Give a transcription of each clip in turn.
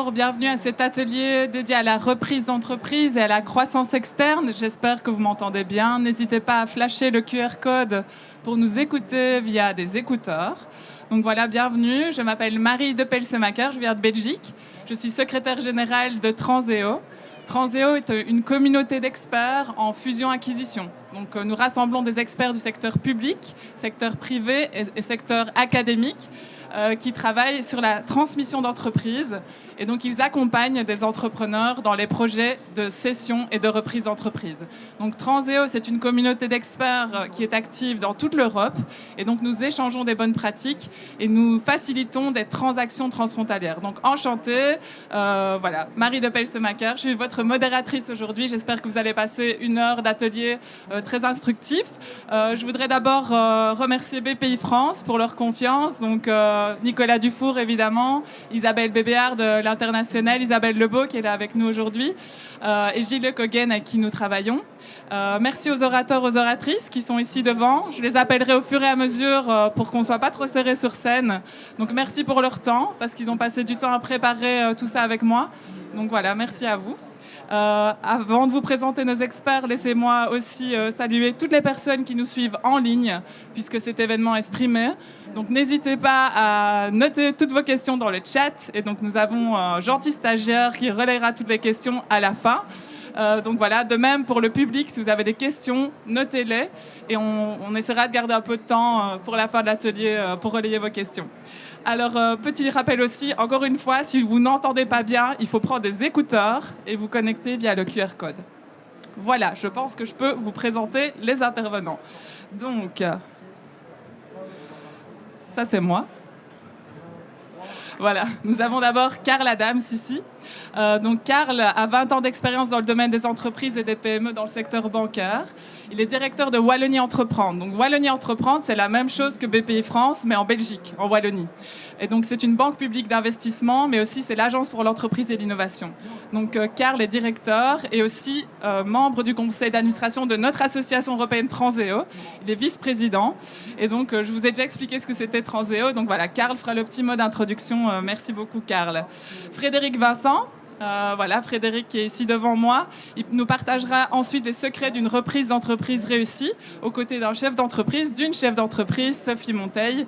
bonjour, bienvenue à cet atelier dédié à la reprise d'entreprise et à la croissance externe. J'espère que vous m'entendez bien. N'hésitez pas à flasher le QR code pour nous écouter via des écouteurs. Donc voilà, bienvenue. Je m'appelle Marie de Pelsemaker, je viens de Belgique. Je suis secrétaire générale de Transeo. Transeo est une communauté d'experts en fusion-acquisition. Donc nous rassemblons des experts du secteur public, secteur privé et secteur académique qui travaillent sur la transmission d'entreprises. Et donc, ils accompagnent des entrepreneurs dans les projets de cession et de reprise d'entreprise. Donc, Transeo, c'est une communauté d'experts qui est active dans toute l'Europe. Et donc, nous échangeons des bonnes pratiques et nous facilitons des transactions transfrontalières. Donc, enchantée. Voilà, Marie de Pelsemaker, je suis votre modératrice aujourd'hui. J'espère que vous allez passer une heure d'atelier très instructif. Je voudrais d'abord remercier BPI France pour leur confiance. Donc, Nicolas Dufour, évidemment, Isabelle Bébéard de l'International, Isabelle Lebeau qui est là avec nous aujourd'hui, et Gilles Le Cogen avec qui nous travaillons. Merci aux orateurs, aux oratrices qui sont ici devant. Je les appellerai au fur et à mesure pour qu'on ne soit pas trop serré sur scène. Donc merci pour leur temps, parce qu'ils ont passé du temps à préparer tout ça avec moi. Donc voilà, merci à vous. Avant de vous présenter nos experts, laissez-moi aussi saluer toutes les personnes qui nous suivent en ligne, puisque cet événement est streamé. Donc n'hésitez pas à noter toutes vos questions dans le chat. Et donc nous avons un gentil stagiaire qui relayera toutes les questions à la fin. Donc voilà, de même pour le public, si vous avez des questions, notez-les. Et on essaiera de garder un peu de temps pour la fin de l'atelier pour relayer vos questions. Alors, petit rappel aussi, encore une fois, si vous n'entendez pas bien, il faut prendre des écouteurs et vous connecter via le QR code. Voilà, je pense que je peux vous présenter les intervenants. Donc, ça c'est moi. Voilà, nous avons d'abord Karl Adams ici. Donc Karl a 20 ans d'expérience dans le domaine des entreprises et des PME dans le secteur bancaire. Il est directeur de Wallonie Entreprendre. Donc Wallonie Entreprendre, c'est la même chose que BPI France, mais en Belgique, en Wallonie. Et donc c'est une banque publique d'investissement, mais aussi c'est l'Agence pour l'entreprise et l'innovation. Donc Karl est directeur et aussi membre du conseil d'administration de notre association européenne Transeo. Il est vice-président. Et donc je vous ai déjà expliqué ce que c'était Transeo. Donc voilà, Karl fera le petit mot d'introduction. Merci beaucoup Karl. Frédéric Vincent. Voilà, Frédéric qui est ici devant moi. Il nous partagera ensuite les secrets d'une reprise d'entreprise réussie aux côtés d'un chef d'entreprise, d'une chef d'entreprise, Sophie Monteil,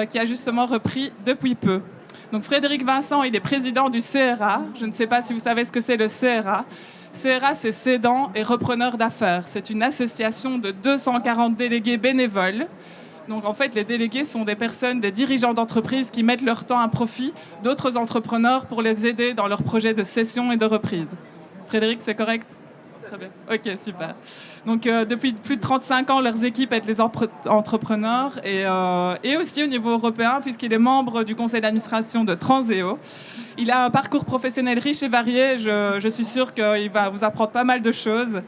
qui a justement repris depuis peu. Donc Frédéric Vincent, il est président du CRA. Je ne sais pas si vous savez ce que c'est le CRA. CRA, c'est Cédants et Repreneurs d'affaires. C'est une association de 240 délégués bénévoles. Donc en fait, les délégués sont des personnes, des dirigeants d'entreprises qui mettent leur temps à profit d'autres entrepreneurs pour les aider dans leurs projets de cession et de reprise. Frédéric, c'est correct ? Très bien. Ok, super. Donc depuis plus de 35 ans, leurs équipes aident les entrepreneurs et aussi au niveau européen, puisqu'il est membre du conseil d'administration de Transeo. Il a un parcours professionnel riche et varié. Je suis sûre qu'il va vous apprendre pas mal de choses.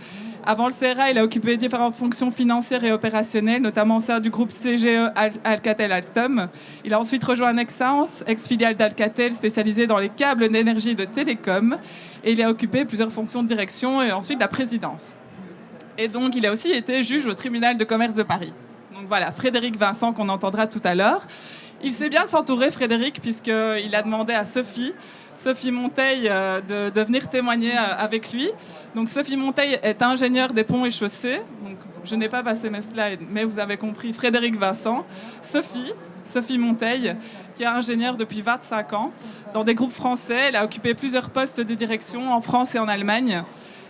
Avant le CRA, il a occupé différentes fonctions financières et opérationnelles, notamment au sein du groupe CGE Alcatel-Alstom. Il a ensuite rejoint Nexans, ex-filiale d'Alcatel, spécialisée dans les câbles d'énergie et de télécom. Et il a occupé plusieurs fonctions de direction et ensuite la présidence. Et donc, il a aussi été juge au tribunal de commerce de Paris. Donc voilà, Frédéric Vincent, qu'on entendra tout à l'heure. Il sait bien s'entourer, Frédéric, puisqu'il a demandé à Sophie Monteil de venir témoigner avec lui. Donc Sophie Monteil est ingénieure des ponts et chaussées. Donc, je n'ai pas passé mes slides, mais vous avez compris, Frédéric Vincent. Sophie Monteil, qui est ingénieure depuis 25 ans dans des groupes français. Elle a occupé plusieurs postes de direction en France et en Allemagne.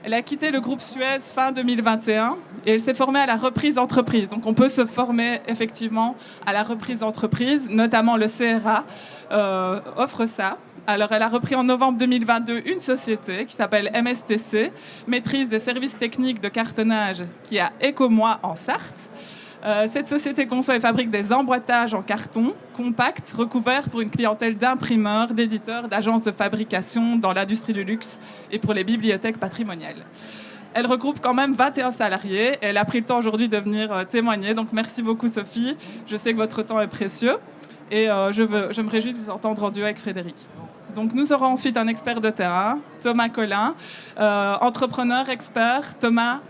Elle a quitté le groupe Suez fin 2021 et elle s'est formée à la reprise d'entreprise. Donc on peut se former effectivement à la reprise d'entreprise, notamment le CRA offre ça. Alors elle a repris en novembre 2022 une société qui s'appelle MSTC, Maîtrise des services techniques de cartonnage, qui est à Écomois en Sarthe. Cette société conçoit et fabrique des emboîtages en carton compacts, recouverts pour une clientèle d'imprimeurs, d'éditeurs, d'agences de fabrication dans l'industrie du luxe et pour les bibliothèques patrimoniales. Elle regroupe quand même 21 salariés et elle a pris le temps aujourd'hui de venir témoigner. Donc merci beaucoup Sophie, je sais que votre temps est précieux et je me réjouis de vous entendre en duo avec Frédéric. Donc nous aurons ensuite un expert de terrain, Thomas Collin, entrepreneur, expert. Thomas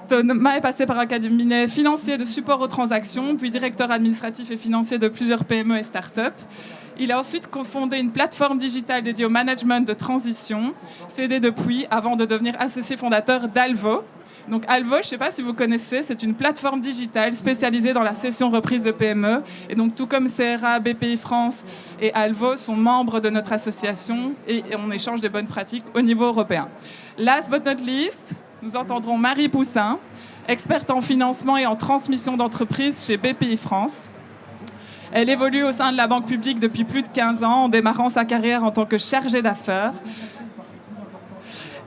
est passé par un cabinet financier de support aux transactions, puis directeur administratif et financier de plusieurs PME et start-up. Il a ensuite cofondé une plateforme digitale dédiée au management de transition, cédée depuis avant de devenir associé fondateur d'Alvo. Donc Alvo, je ne sais pas si vous connaissez, c'est une plateforme digitale spécialisée dans la cession reprise de PME. Et donc tout comme CRA, BPI France et Alvo sont membres de notre association et on échange des bonnes pratiques au niveau européen. Last but not least, nous entendrons Marie Poussin, experte en financement et en transmission d'entreprise chez BPI France. Elle évolue au sein de la banque publique depuis plus de 15 ans, en démarrant sa carrière en tant que chargée d'affaires.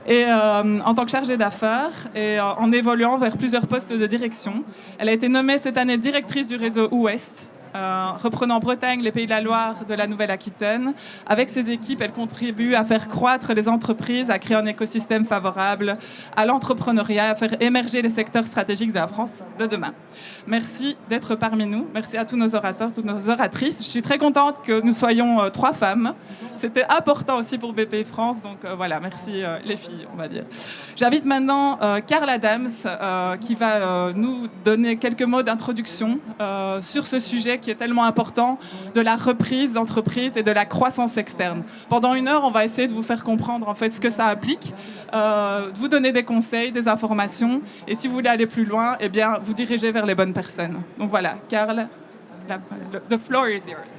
Et en évoluant vers plusieurs postes de direction. Elle a été nommée cette année directrice du réseau Ouest, reprenant Bretagne, les Pays de la Loire, de la Nouvelle-Aquitaine. Avec ses équipes, elle contribue à faire croître les entreprises, à créer un écosystème favorable à l'entrepreneuriat, à faire émerger les secteurs stratégiques de la France de demain. Merci d'être parmi nous. Merci à tous nos orateurs, toutes nos oratrices. Je suis très contente que nous soyons 3 femmes. C'était important aussi pour BPI France. Donc voilà, merci les filles, on va dire. J'invite maintenant Karl Adams qui va nous donner quelques mots d'introduction sur ce sujet qui est tellement important de la reprise d'entreprise et de la croissance externe. Pendant 1 heure, on va essayer de vous faire comprendre en fait ce que ça implique, de vous donner des conseils, des informations, et si vous voulez aller plus loin, eh bien, vous dirigez vers les bonnes personnes. Donc voilà, Karl, the floor is yours.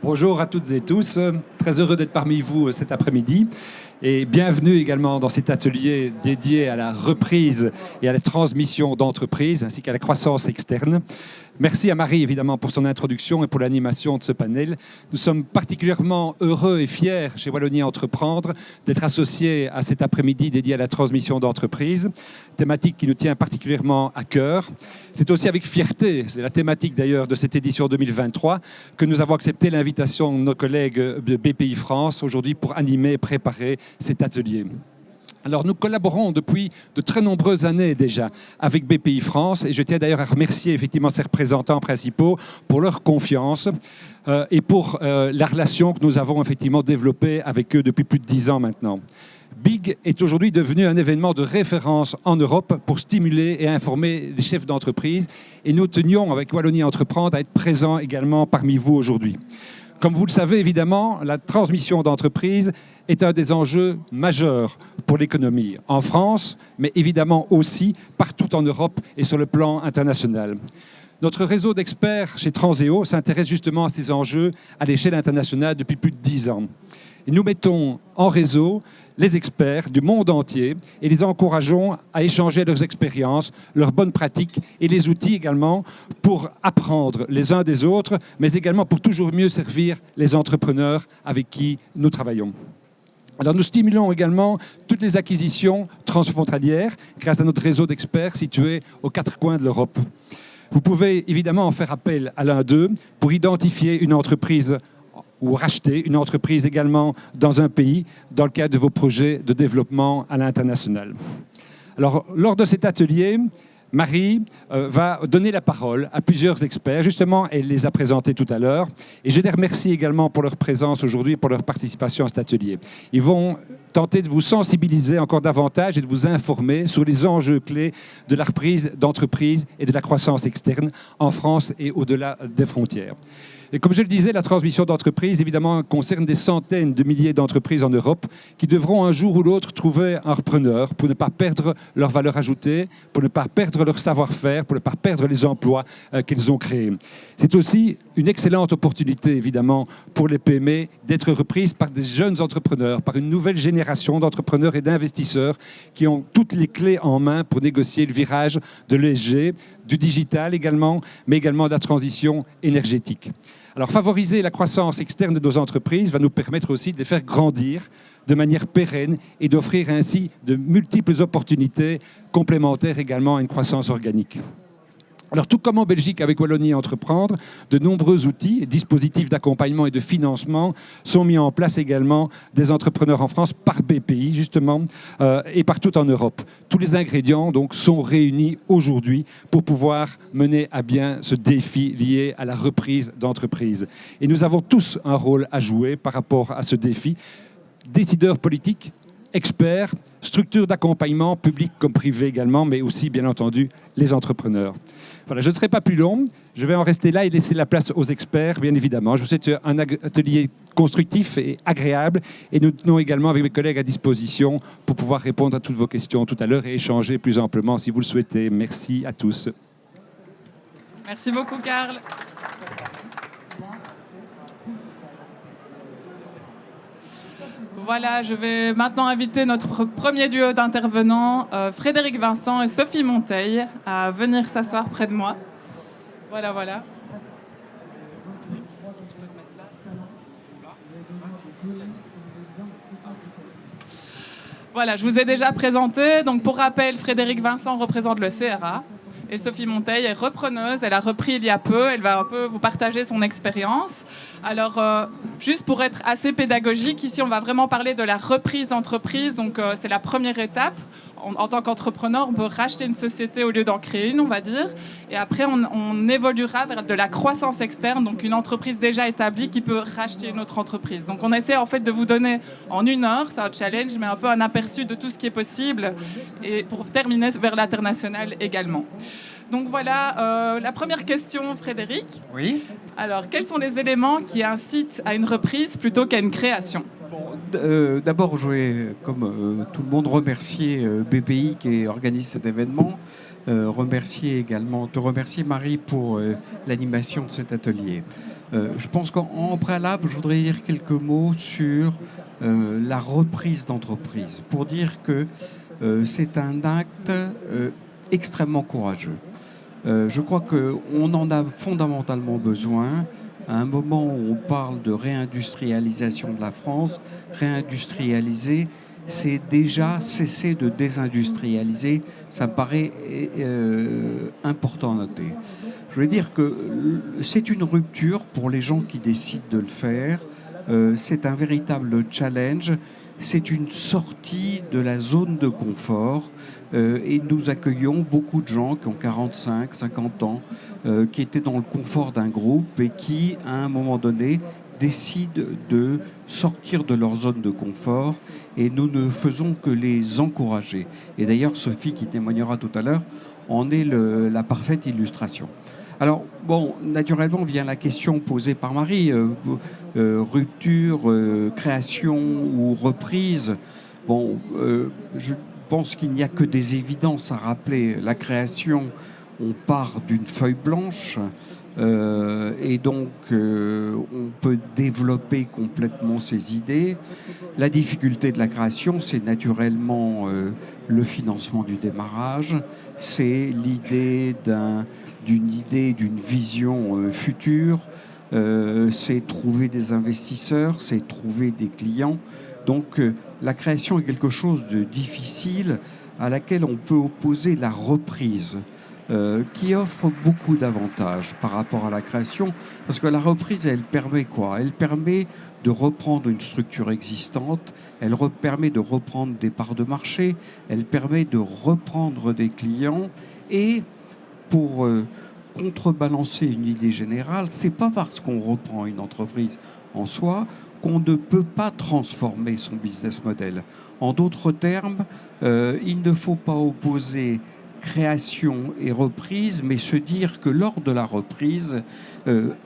Bonjour à toutes et tous, très heureux d'être parmi vous cet après-midi. Et bienvenue également dans cet atelier dédié à la reprise et à la transmission d'entreprises ainsi qu'à la croissance externe. Merci à Marie évidemment pour son introduction et pour l'animation de ce panel. Nous sommes particulièrement heureux et fiers chez Wallonie Entreprendre d'être associés à cet après-midi dédié à la transmission d'entreprises, thématique qui nous tient particulièrement à cœur. C'est aussi avec fierté, c'est la thématique d'ailleurs de cette édition 2023, que nous avons accepté l'invitation de nos collègues de BPI France aujourd'hui pour animer et préparer cet atelier. Alors nous collaborons depuis de très nombreuses années déjà avec BPI France et je tiens d'ailleurs à remercier effectivement ses représentants principaux pour leur confiance et pour la relation que nous avons effectivement développée avec eux depuis plus de 10 ans maintenant. BIG est aujourd'hui devenu un événement de référence en Europe pour stimuler et informer les chefs d'entreprise et nous tenions avec Wallonie Entreprendre à être présents également parmi vous aujourd'hui. Comme vous le savez, évidemment, la transmission d'entreprise est un des enjeux majeurs pour l'économie en France, mais évidemment aussi partout en Europe et sur le plan international. Notre réseau d'experts chez Transeo s'intéresse justement à ces enjeux à l'échelle internationale depuis plus de 10 ans. Et nous mettons en réseau les experts du monde entier et les encourageons à échanger leurs expériences, leurs bonnes pratiques et les outils également pour apprendre les uns des autres, mais également pour toujours mieux servir les entrepreneurs avec qui nous travaillons. Alors nous stimulons également toutes les acquisitions transfrontalières grâce à notre réseau d'experts situé aux 4 coins de l'Europe. Vous pouvez évidemment en faire appel à l'un d'eux pour identifier une entreprise ou racheter une entreprise également dans un pays dans le cadre de vos projets de développement à l'international. Alors, lors de cet atelier, Marie va donner la parole à plusieurs experts. Justement, elle les a présentés tout à l'heure. Et je les remercie également pour leur présence aujourd'hui et pour leur participation à cet atelier. Ils vont tenter de vous sensibiliser encore davantage et de vous informer sur les enjeux clés de la reprise d'entreprise et de la croissance externe en France et au-delà des frontières. Et comme je le disais, la transmission d'entreprise, évidemment, concerne des centaines de milliers d'entreprises en Europe qui devront un jour ou l'autre trouver un repreneur pour ne pas perdre leur valeur ajoutée, pour ne pas perdre leur savoir-faire, pour ne pas perdre les emplois qu'ils ont créés. C'est aussi une excellente opportunité, évidemment, pour les PME d'être reprises par des jeunes entrepreneurs, par une nouvelle génération d'entrepreneurs et d'investisseurs qui ont toutes les clés en main pour négocier le virage de l'ESG, du digital également, mais également de la transition énergétique. Alors favoriser la croissance externe de nos entreprises va nous permettre aussi de les faire grandir de manière pérenne et d'offrir ainsi de multiples opportunités complémentaires également à une croissance organique. Alors, tout comme en Belgique avec Wallonie Entreprendre, de nombreux outils, dispositifs d'accompagnement et de financement sont mis en place également des entrepreneurs en France par BPI, justement, et partout en Europe. Tous les ingrédients, donc, sont réunis aujourd'hui pour pouvoir mener à bien ce défi lié à la reprise d'entreprise. Et nous avons tous un rôle à jouer par rapport à ce défi. Décideurs politiques, experts, structures d'accompagnement, publiques comme privées également, mais aussi, bien entendu, les entrepreneurs. Voilà, je ne serai pas plus long. Je vais en rester là et laisser la place aux experts, bien évidemment. Je vous souhaite un atelier constructif et agréable. Et nous tenons également avec mes collègues à disposition pour pouvoir répondre à toutes vos questions tout à l'heure et échanger plus amplement si vous le souhaitez. Merci à tous. Merci beaucoup, Karl. Voilà, je vais maintenant inviter notre premier duo d'intervenants, Frédéric Vincent et Sophie Monteil, à venir s'asseoir près de moi. Voilà, voilà. Voilà, je vous ai déjà présenté. Donc, pour rappel, Frédéric Vincent représente le CRA. Et Sophie Monteil est repreneuse, elle a repris il y a peu, elle va un peu vous partager son expérience. Alors, juste pour être assez pédagogique, ici on va vraiment parler de la reprise d'entreprise, donc c'est la première étape. En tant qu'entrepreneur, on peut racheter une société au lieu d'en créer une, on va dire. Et après, on évoluera vers de la croissance externe, donc une entreprise déjà établie qui peut racheter une autre entreprise. Donc on essaie en fait de vous donner en 1 heure, c'est un challenge, mais un peu un aperçu de tout ce qui est possible, et pour terminer vers l'international également. Donc voilà, la première question, Frédéric. Oui. Alors, quels sont les éléments qui incitent à une reprise plutôt qu'à une création ? D'abord, je vais, comme tout le monde, remercier BPI qui organise cet événement. Te remercier Marie pour l'animation de cet atelier. Je pense qu'en préalable, je voudrais dire quelques mots sur la reprise d'entreprise, pour dire que c'est un acte extrêmement courageux. Je crois qu'on en a fondamentalement besoin. À un moment où on parle de réindustrialisation de la France, réindustrialiser, c'est déjà cesser de désindustrialiser. Ça me paraît important à noter. Je veux dire que c'est une rupture pour les gens qui décident de le faire. C'est un véritable challenge. C'est une sortie de la zone de confort. Et nous accueillons beaucoup de gens qui ont 45, 50 ans, qui étaient dans le confort d'un groupe et qui, à un moment donné, décident de sortir de leur zone de confort, et nous ne faisons que les encourager. Et d'ailleurs, Sophie, qui témoignera tout à l'heure, en est la parfaite illustration. Alors, bon, naturellement vient la question posée par Marie, rupture, création ou reprise. Bon, je pense qu'il n'y a que des évidences à rappeler. La création, on part d'une feuille blanche, et donc on peut développer complètement ses idées. La difficulté de la création, c'est naturellement le financement du démarrage, c'est l'idée d'une vision future, c'est trouver des investisseurs, c'est trouver des clients. Donc la création est quelque chose de difficile à laquelle on peut opposer la reprise, qui offre beaucoup d'avantages par rapport à la création, parce que la reprise, elle permet quoi ? Elle permet de reprendre une structure existante, elle permet de reprendre des parts de marché, elle permet de reprendre des clients, et pour contrebalancer une idée générale, c'est pas parce qu'on reprend une entreprise en soi qu'on ne peut pas transformer son business model. En d'autres termes, il ne faut pas opposer création et reprise, mais se dire que lors de la reprise,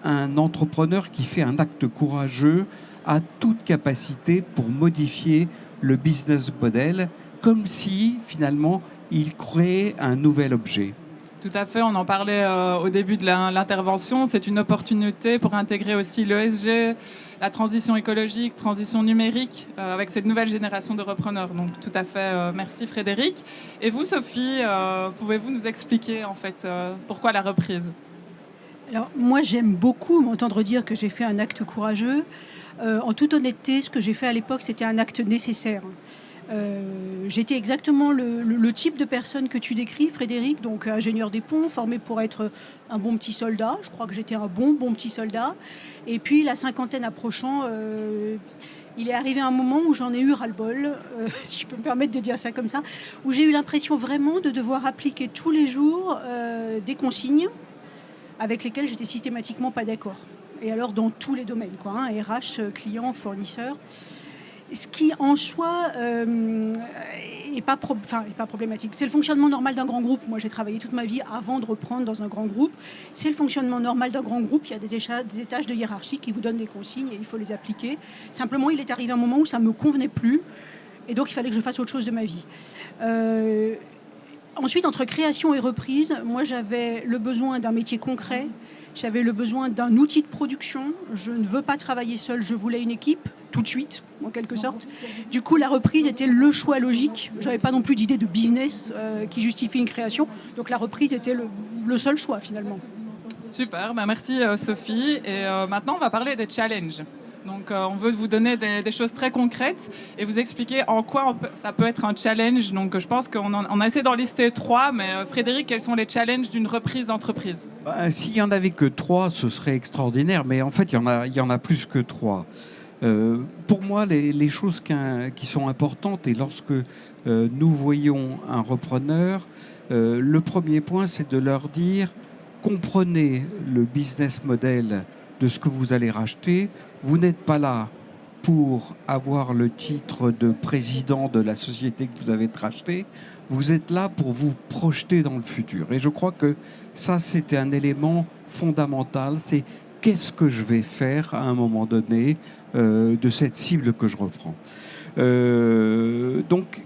un entrepreneur qui fait un acte courageux a toute capacité pour modifier le business model, comme si finalement il créait un nouvel objet. Tout à fait, on en parlait au début de l'intervention. C'est une opportunité pour intégrer aussi l'ESG, la transition écologique, transition numérique, avec cette nouvelle génération de repreneurs. Donc tout à fait, merci Frédéric. Et vous, Sophie, pouvez-vous nous expliquer en fait pourquoi la reprise ? Alors moi, j'aime beaucoup m'entendre dire que j'ai fait un acte courageux. En toute honnêteté, ce que j'ai fait à l'époque, c'était un acte nécessaire. J'étais exactement le type de personne que tu décris, Frédéric, donc ingénieur des ponts, formé pour être un bon petit soldat. Je crois que j'étais un bon petit soldat. Et puis, la cinquantaine approchant, il est arrivé un moment où j'en ai eu ras-le-bol, si je peux me permettre de dire ça comme ça, où j'ai eu l'impression vraiment de devoir appliquer tous les jours des consignes avec lesquelles j'étais systématiquement pas d'accord. Et alors, dans tous les domaines, quoi, hein, RH, client, fournisseur. Ce qui en soi est pas problématique. C'est le fonctionnement normal d'un grand groupe. Moi, j'ai travaillé toute ma vie avant de reprendre dans un grand groupe. C'est le fonctionnement normal d'un grand groupe. Il y a des étages de hiérarchie qui vous donnent des consignes et il faut les appliquer. Simplement, il est arrivé un moment où ça ne me convenait plus et donc il fallait que je fasse autre chose de ma vie. Ensuite, entre création et reprise, moi, j'avais le besoin d'un métier concret. J'avais le besoin d'un outil de production. Je ne veux pas travailler seul, je voulais une équipe, tout de suite, en quelque sorte. Du coup, la reprise était le choix logique. Je n'avais pas non plus d'idée de business qui justifie une création. Donc la reprise était le seul choix, finalement. Super, merci Sophie. Et maintenant, on va parler des challenges. Donc, on veut vous donner des choses très concrètes et vous expliquer en quoi ça peut être un challenge. Donc, je pense qu'on a essayé d'en lister 3, mais Frédéric, quels sont les challenges d'une reprise d'entreprise ? S'il n'y en avait que 3, ce serait extraordinaire, mais en fait, il y en a plus que 3. Pour moi, les choses qui sont importantes, et lorsque nous voyons un repreneur, le premier point, c'est de leur dire, comprenez le business model de ce que vous allez racheter. Vous n'êtes pas là pour avoir le titre de président de la société que vous avez rachetée. Vous êtes là pour vous projeter dans le futur. Et je crois que ça, c'était un élément fondamental. C'est qu'est-ce que je vais faire à un moment donné de cette cible que je reprends. Donc,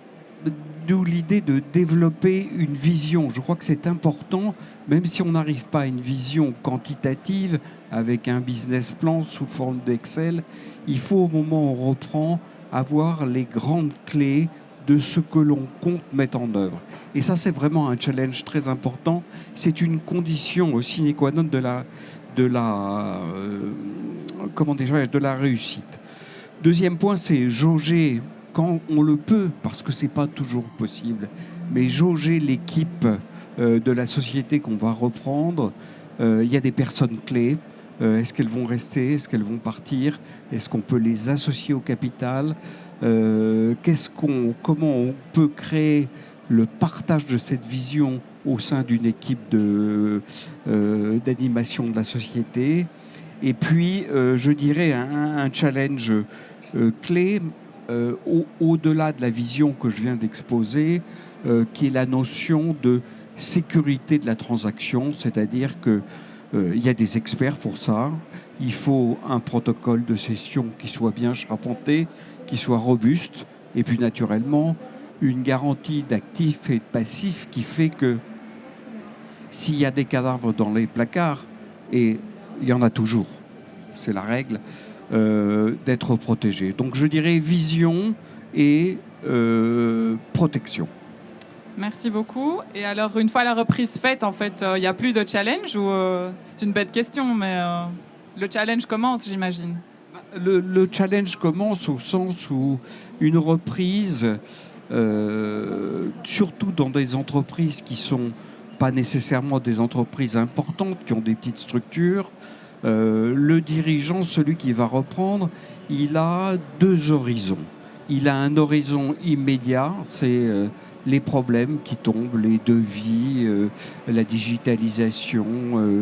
d'où l'idée de développer une vision. Je crois que c'est important, même si on n'arrive pas à une vision quantitative avec un business plan sous forme d'Excel, il faut au moment où on reprend avoir les grandes clés de ce que l'on compte mettre en œuvre. Et ça, c'est vraiment un challenge très important. C'est une condition sine qua non de la réussite. Deuxième point, c'est jauger quand on le peut, parce que c'est pas toujours possible, mais jauger l'équipe de la société qu'on va reprendre. Il y a des personnes clés. Est-ce qu'elles vont rester? Est-ce qu'elles vont partir? Est-ce qu'on peut les associer au capital? Comment on peut créer le partage de cette vision au sein d'une équipe d'animation de la société? Et puis, je dirais un challenge clé, au-delà de la vision que je viens d'exposer, qui est la notion de sécurité de la transaction, c'est-à-dire que il y a des experts pour ça. Il faut un protocole de cession qui soit bien charpenté, qui soit robuste, et puis naturellement une garantie d'actifs et de passifs qui fait que s'il y a des cadavres dans les placards, et il y en a toujours, c'est la règle, d'être protégé. Donc je dirais vision et protection. Merci beaucoup. Et alors, une fois la reprise faite, en fait, il n'y a plus de challenge ou c'est une bête question, mais le challenge commence, j'imagine. Le challenge commence au sens où une reprise, surtout dans des entreprises qui ne sont pas nécessairement des entreprises importantes, qui ont des petites structures, le dirigeant, celui qui va reprendre, il a 2 horizons. Il a un horizon immédiat, c'est les problèmes qui tombent, les devis, la digitalisation,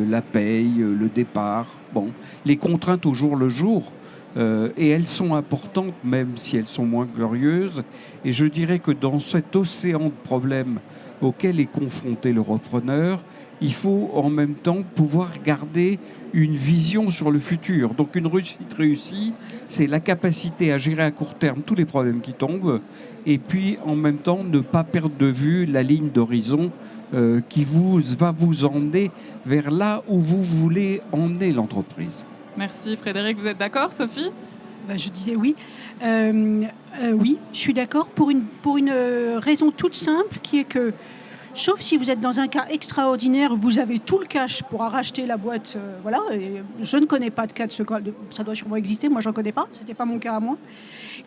la paye, le départ, les contraintes au jour le jour. Et elles sont importantes, même si elles sont moins glorieuses. Et je dirais que dans cet océan de problèmes auquel est confronté le repreneur, il faut en même temps pouvoir garder une vision sur le futur. Donc une réussite réussie, c'est la capacité à gérer à court terme tous les problèmes qui tombent, et puis en même temps ne pas perdre de vue la ligne d'horizon qui va vous emmener vers là où vous voulez emmener l'entreprise. Merci Frédéric. Vous êtes d'accord, Sophie ? Je disais oui. Oui, je suis d'accord pour une raison toute simple qui est que, sauf si vous êtes dans un cas extraordinaire, vous avez tout le cash pour racheter la boîte. Voilà. Et je ne connais pas de cas de ce cas. Ça doit sûrement exister. Moi, j'en connais pas. C'était pas mon cas à moi.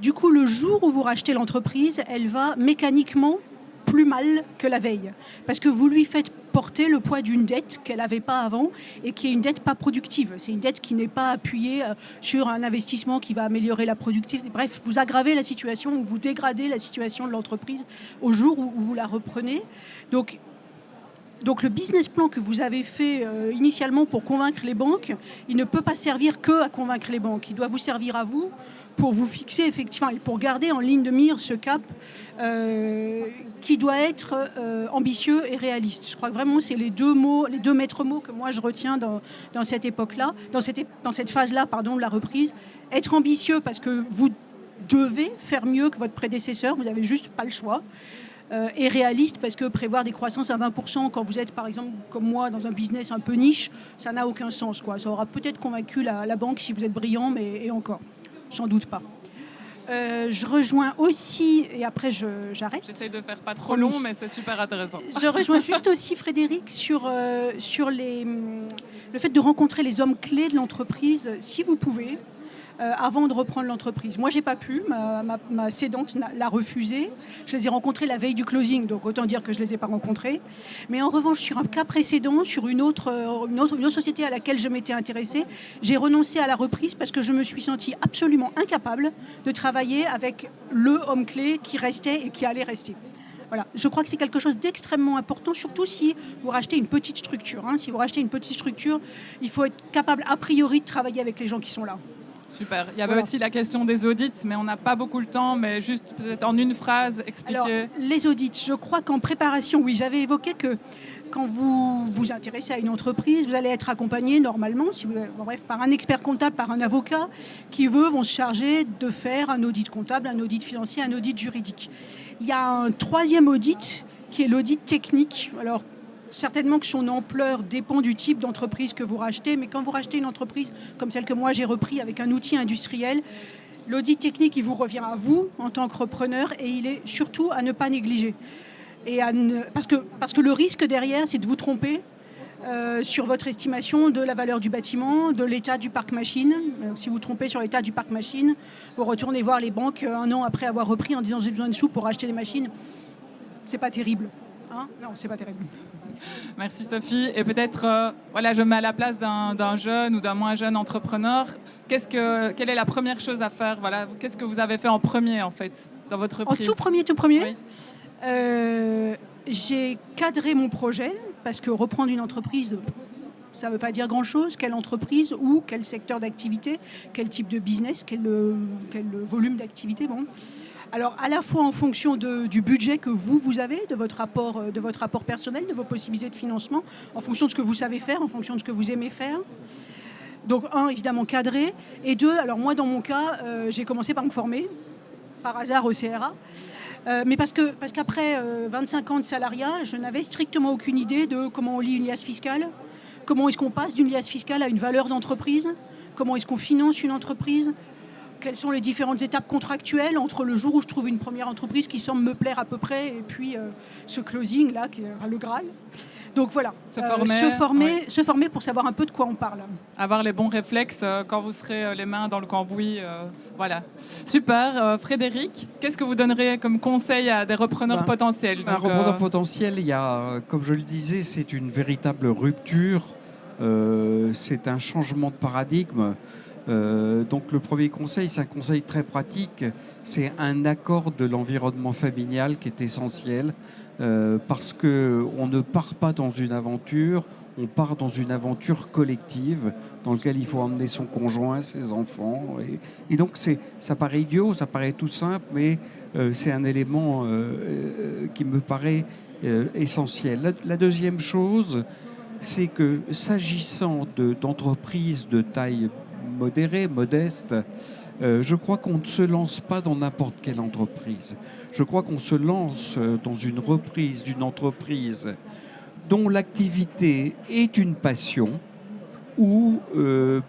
Du coup, le jour où vous rachetez l'entreprise, elle va mécaniquement plus mal que la veille, parce que vous lui faites porter le poids d'une dette qu'elle n'avait pas avant et qui est une dette pas productive. C'est une dette qui n'est pas appuyée sur un investissement qui va améliorer la productivité. Bref, vous aggravez la situation ou vous dégradez la situation de l'entreprise au jour où vous la reprenez. Donc, Donc le business plan que vous avez fait initialement pour convaincre les banques, il ne peut pas servir que à convaincre les banques. Il doit vous servir à vous pour vous fixer effectivement et pour garder en ligne de mire ce cap qui doit être ambitieux et réaliste. Je crois que vraiment c'est les deux maîtres mots que moi je retiens dans cette époque-là, dans cette phase-là, de la reprise. Être ambitieux parce que vous devez faire mieux que votre prédécesseur, vous n'avez juste pas le choix. Et réaliste parce que prévoir des croissances à 20% quand vous êtes par exemple comme moi dans un business un peu niche, ça n'a aucun sens, quoi. Ça aura peut-être convaincu la banque si vous êtes brillant, mais et encore, j'en doute pas. Je rejoins aussi, et après j'arrête. J'essaie de faire pas trop long, mais c'est super intéressant. Je rejoins juste aussi Frédéric sur le fait de rencontrer les hommes clés de l'entreprise si vous pouvez. Avant de reprendre l'entreprise. Moi, j'ai pas pu. Ma cédante l'a refusé. Je les ai rencontrés la veille du closing, donc autant dire que je les ai pas rencontrés. Mais en revanche, sur un cas précédent, sur une autre société à laquelle je m'étais intéressée, j'ai renoncé à la reprise parce que je me suis sentie absolument incapable de travailler avec le homme clé qui restait et qui allait rester. Voilà. Je crois que c'est quelque chose d'extrêmement important, surtout si vous rachetez une petite structure. Si vous rachetez une petite structure, il faut être capable a priori de travailler avec les gens qui sont là. Super. Il y avait aussi la question des audits, mais on n'a pas beaucoup le temps, mais juste peut-être en une phrase, expliquer. Alors, les audits, je crois qu'en préparation, oui, j'avais évoqué que quand vous vous intéressez à une entreprise, vous allez être accompagné normalement, par un expert comptable, par un avocat, qui vont se charger de faire un audit comptable, un audit financier, un audit juridique. Il y a un troisième audit qui est l'audit technique. Alors, certainement que son ampleur dépend du type d'entreprise que vous rachetez, mais quand vous rachetez une entreprise comme celle que moi j'ai repris avec un outil industriel, l'audit technique, il vous revient à vous en tant que repreneur et il est surtout à ne pas négliger. Parce que le risque derrière, c'est de vous tromper sur votre estimation de la valeur du bâtiment, de l'état du parc machine. Si vous trompez sur l'état du parc machine, vous retournez voir les banques un an après avoir repris en disant j'ai besoin de sous pour acheter des machines. C'est pas terrible. Non, c'est pas terrible. Merci Sophie. Et peut-être, je me mets à la place d'un jeune ou d'un moins jeune entrepreneur. Quelle est la première chose à faire ? Qu'est-ce que vous avez fait en premier, en fait, dans votre reprise ? En tout premier oui. J'ai cadré mon projet, parce que reprendre une entreprise, ça ne veut pas dire grand-chose. Quelle entreprise ou quel secteur d'activité, quel type de business, quel volume d'activité. Alors, à la fois en fonction du budget que vous avez, de votre apport personnel, de vos possibilités de financement, en fonction de ce que vous savez faire, en fonction de ce que vous aimez faire. Donc, évidemment, cadrer. Et deux, alors moi, dans mon cas, j'ai commencé par me former, par hasard au CRA. Mais parce qu'après 25 ans de salariat, je n'avais strictement aucune idée de comment on lit une liasse fiscale, comment est-ce qu'on passe d'une liasse fiscale à une valeur d'entreprise, comment est-ce qu'on finance une entreprise, quelles sont les différentes étapes contractuelles entre le jour où je trouve une première entreprise qui semble me plaire à peu près et puis ce closing-là, qui est le Graal. Donc voilà, se former pour savoir un peu de quoi on parle. Avoir les bons réflexes quand vous serez les mains dans le cambouis. Voilà. Super. Frédéric, qu'est-ce que vous donnerez comme conseil à des repreneurs potentiels ? Un repreneur potentiel, il y a, comme je le disais, c'est une véritable rupture. C'est un changement de paradigme. Donc le premier conseil, c'est un conseil très pratique, c'est un accord de l'environnement familial qui est essentiel parce qu'on ne part pas dans une aventure, on part dans une aventure collective dans laquelle il faut emmener son conjoint, ses enfants. Et donc ça paraît idiot, ça paraît tout simple, mais c'est un élément qui me paraît essentiel. La deuxième chose, c'est que s'agissant d'entreprises de taille modérée, modeste, je crois qu'on ne se lance pas dans n'importe quelle entreprise. Je crois qu'on se lance dans une reprise d'une entreprise dont l'activité est une passion ou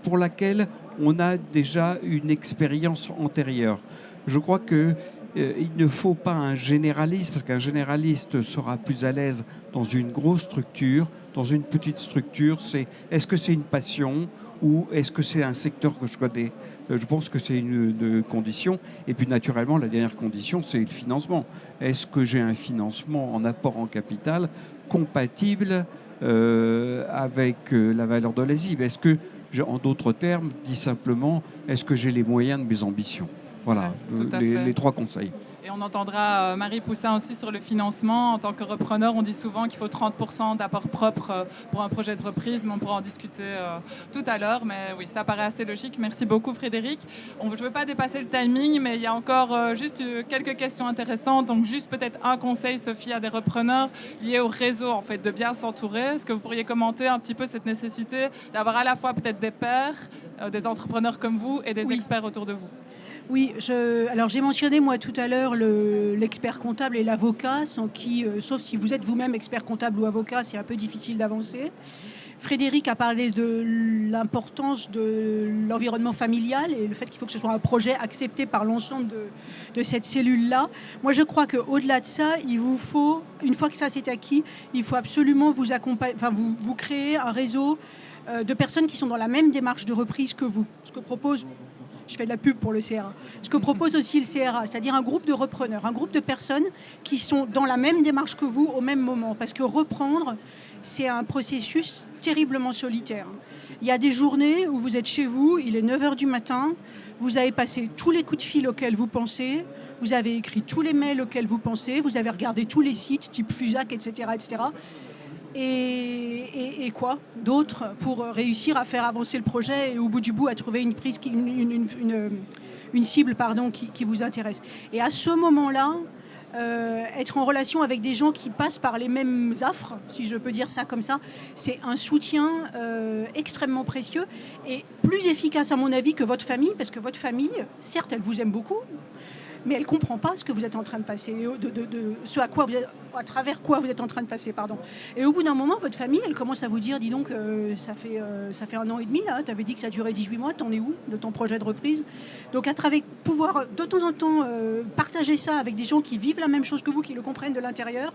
pour laquelle on a déjà une expérience antérieure. Je crois que il ne faut pas un généraliste, parce qu'un généraliste sera plus à l'aise dans une grosse structure. Dans une petite structure, est-ce que c'est une passion ou est-ce que c'est un secteur que je connais ? Je pense que c'est une condition. Et puis naturellement, la dernière condition, c'est le financement. Est-ce que j'ai un financement en apport en capital compatible avec la valeur de l'ASIB ? Est-ce que, en d'autres termes, dit simplement, est-ce que j'ai les moyens de mes ambitions ? Voilà, Ouais, tout à fait. les 3 conseils. Et on entendra Marie Poussin aussi sur le financement. En tant que repreneur, on dit souvent qu'il faut 30% d'apport propre pour un projet de reprise, mais on pourra en discuter tout à l'heure. Mais oui, ça paraît assez logique. Merci beaucoup Frédéric. Je ne veux pas dépasser le timing, mais il y a encore juste quelques questions intéressantes. Donc juste peut-être un conseil, Sophie, à des repreneurs liés au réseau, en fait, de bien s'entourer. Est-ce que vous pourriez commenter un petit peu cette nécessité d'avoir à la fois peut-être des pairs, des entrepreneurs comme vous et des experts autour de vous? Oui, alors j'ai mentionné moi tout à l'heure l'expert comptable et l'avocat, sans qui, sauf si vous êtes vous-même expert comptable ou avocat, c'est un peu difficile d'avancer. Frédéric a parlé de l'importance de l'environnement familial et le fait qu'il faut que ce soit un projet accepté par l'ensemble de cette cellule-là. Moi, je crois qu'au-delà de ça, il vous faut, une fois que ça c'est acquis, il faut absolument vous accompagner, enfin vous créer un réseau de personnes qui sont dans la même démarche de reprise que vous. Ce que propose... Je fais de la pub pour le CRA. Ce que propose aussi le CRA, c'est-à-dire un groupe de repreneurs, un groupe de personnes qui sont dans la même démarche que vous au même moment. Parce que reprendre, c'est un processus terriblement solitaire. Il y a des journées où vous êtes chez vous, il est 9h du matin, vous avez passé tous les coups de fil auxquels vous pensez, vous avez écrit tous les mails auxquels vous pensez, vous avez regardé tous les sites type Fusac, etc. etc. Et quoi d'autre pour réussir à faire avancer le projet et au bout du bout à trouver une prise, une cible qui vous intéresse. Et à ce moment-là, être en relation avec des gens qui passent par les mêmes affres, si je peux dire ça comme ça, c'est un soutien extrêmement précieux et plus efficace à mon avis que votre famille, parce que votre famille, certes, elle vous aime beaucoup, mais elle ne comprend pas ce que vous êtes en train de passer, ce à travers quoi vous êtes en train de passer. Pardon. Et au bout d'un moment, votre famille, elle commence à vous dire, dis donc, ça fait 1 an et demi, là, tu avais dit que ça durait 18 mois, t'en es où de ton projet de reprise? Donc à travers pouvoir de temps en temps partager ça avec des gens qui vivent la même chose que vous, qui le comprennent de l'intérieur,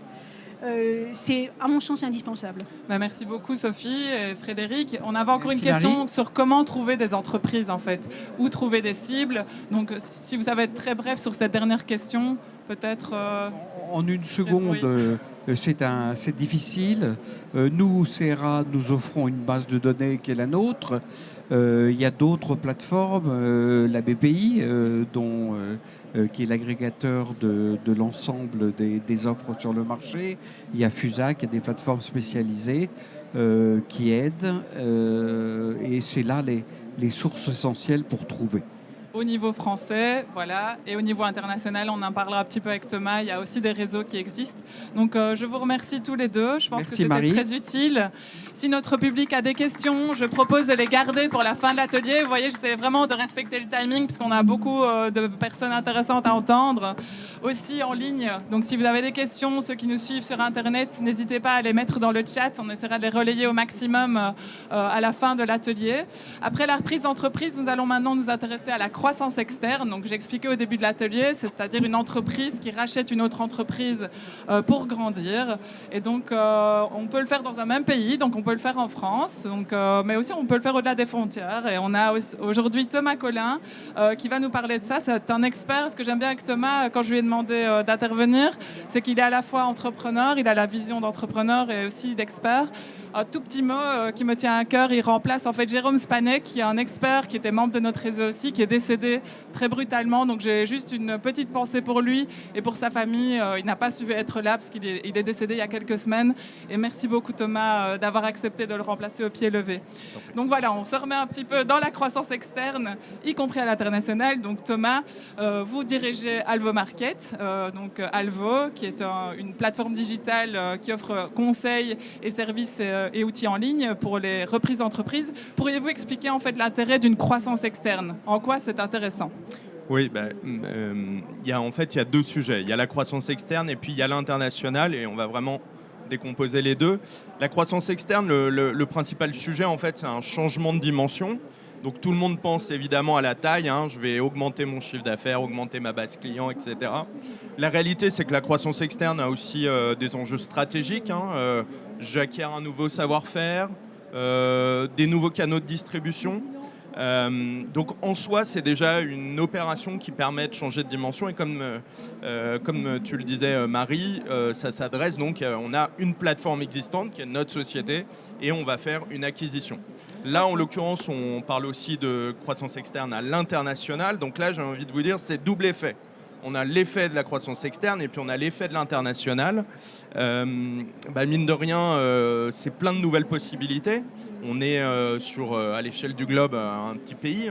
c'est à mon sens indispensable. Merci beaucoup Sophie et Frédéric. On avait encore Merci, une question Marie. sur comment trouver des entreprises en fait, où trouver des cibles. Donc si vous savez être très bref sur cette dernière question, peut-être... En une seconde, c'est difficile. Nous, CRA, nous offrons une base de données qui est la nôtre. Il y a d'autres plateformes, la BPI, qui est l'agrégateur de l'ensemble des offres sur le marché. Il y a Fusac, il y a des plateformes spécialisées qui aident. Et c'est là les sources essentielles pour trouver. Au niveau français, voilà, et au niveau international, on en parlera un petit peu avec Thomas, il y a aussi des réseaux qui existent. Donc je vous remercie tous les deux, je pense Merci, que c'était Marie. très utile. Si notre public a des questions, je propose de les garder pour la fin de l'atelier. Vous voyez, j'essaie vraiment de respecter le timing puisqu'on a beaucoup de personnes intéressantes à entendre. Aussi en ligne, donc si vous avez des questions, ceux qui nous suivent sur Internet, n'hésitez pas à les mettre dans le chat, on essaiera de les relayer au maximum à la fin de l'atelier. Après la reprise d'entreprise, nous allons maintenant nous intéresser à la croissance externe. Donc j'ai expliqué au début de l'atelier, c'est-à-dire une entreprise qui rachète une autre entreprise pour grandir. Et donc on peut le faire dans un même pays, donc on peut le faire en France, donc, mais aussi on peut le faire au-delà des frontières. Et on a aujourd'hui Thomas Collin qui va nous parler de ça. C'est un expert. Ce que j'aime bien avec Thomas, quand je lui ai demandé d'intervenir, c'est qu'il est à la fois entrepreneur, il a la vision d'entrepreneur et aussi d'expert. Un tout petit mot qui me tient à cœur, il remplace en fait Jérôme Spanek, qui est un expert qui était membre de notre réseau aussi, qui est décédé très brutalement. Donc j'ai juste une petite pensée pour lui et pour sa famille. Il n'a pas su être là parce qu'il est décédé il y a quelques semaines. Et merci beaucoup Thomas d'avoir accepté de le remplacer au pied levé. Donc voilà, on se remet un petit peu dans la croissance externe, y compris à l'international. Donc Thomas, vous dirigez Alvo Market, donc Alvo, qui est une plateforme digitale qui offre conseils et services et outils en ligne pour les reprises d'entreprise. Pourriez-vous expliquer en fait l'intérêt d'une croissance externe? En quoi c'est intéressant? Oui, il y a 2 sujets. Il y a la croissance externe et puis il y a l'international et on va vraiment décomposer les deux. La croissance externe, le principal sujet en fait, c'est un changement de dimension. Donc tout le monde pense évidemment à la taille, je vais augmenter mon chiffre d'affaires, augmenter ma base client, etc. La réalité, c'est que la croissance externe a aussi des enjeux stratégiques. J'acquiers un nouveau savoir-faire, des nouveaux canaux de distribution. Donc en soi, c'est déjà une opération qui permet de changer de dimension. Et comme tu le disais, Marie, ça s'adresse donc, on a une plateforme existante qui est notre société et on va faire une acquisition. Là, en l'occurrence, on parle aussi de croissance externe à l'international. Donc là, j'ai envie de vous dire, c'est double effet. On a l'effet de la croissance externe et puis on a l'effet de l'international. Mine de rien, c'est plein de nouvelles possibilités. On est à l'échelle du globe un petit pays,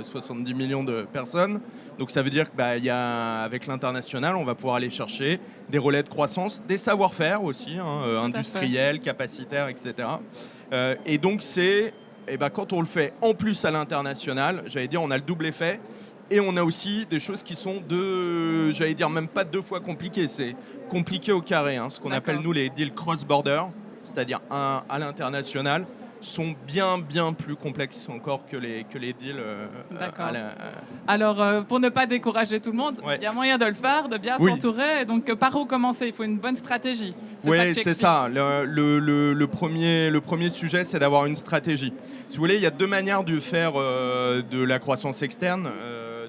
70 millions de personnes. Donc ça veut dire qu'avec l'international, on va pouvoir aller chercher des relais de croissance, des savoir-faire aussi, industriels, capacitaires, etc. Et donc quand on le fait en plus à l'international, j'allais dire, on a le double effet. Et on a aussi des choses qui sont j'allais dire même pas 2 fois compliquées, c'est compliqué au carré. Ce qu'on appelle nous les deals cross-border, c'est-à-dire à l'international, sont bien plus complexes encore que les deals. Alors, pour ne pas décourager tout le monde, il y a moyen de le faire, de bien s'entourer. Et donc, par où commencer? Il faut une bonne stratégie. Oui, c'est ça. Le premier sujet, c'est d'avoir une stratégie. Si vous voulez, il y a 2 manières de faire de la croissance externe,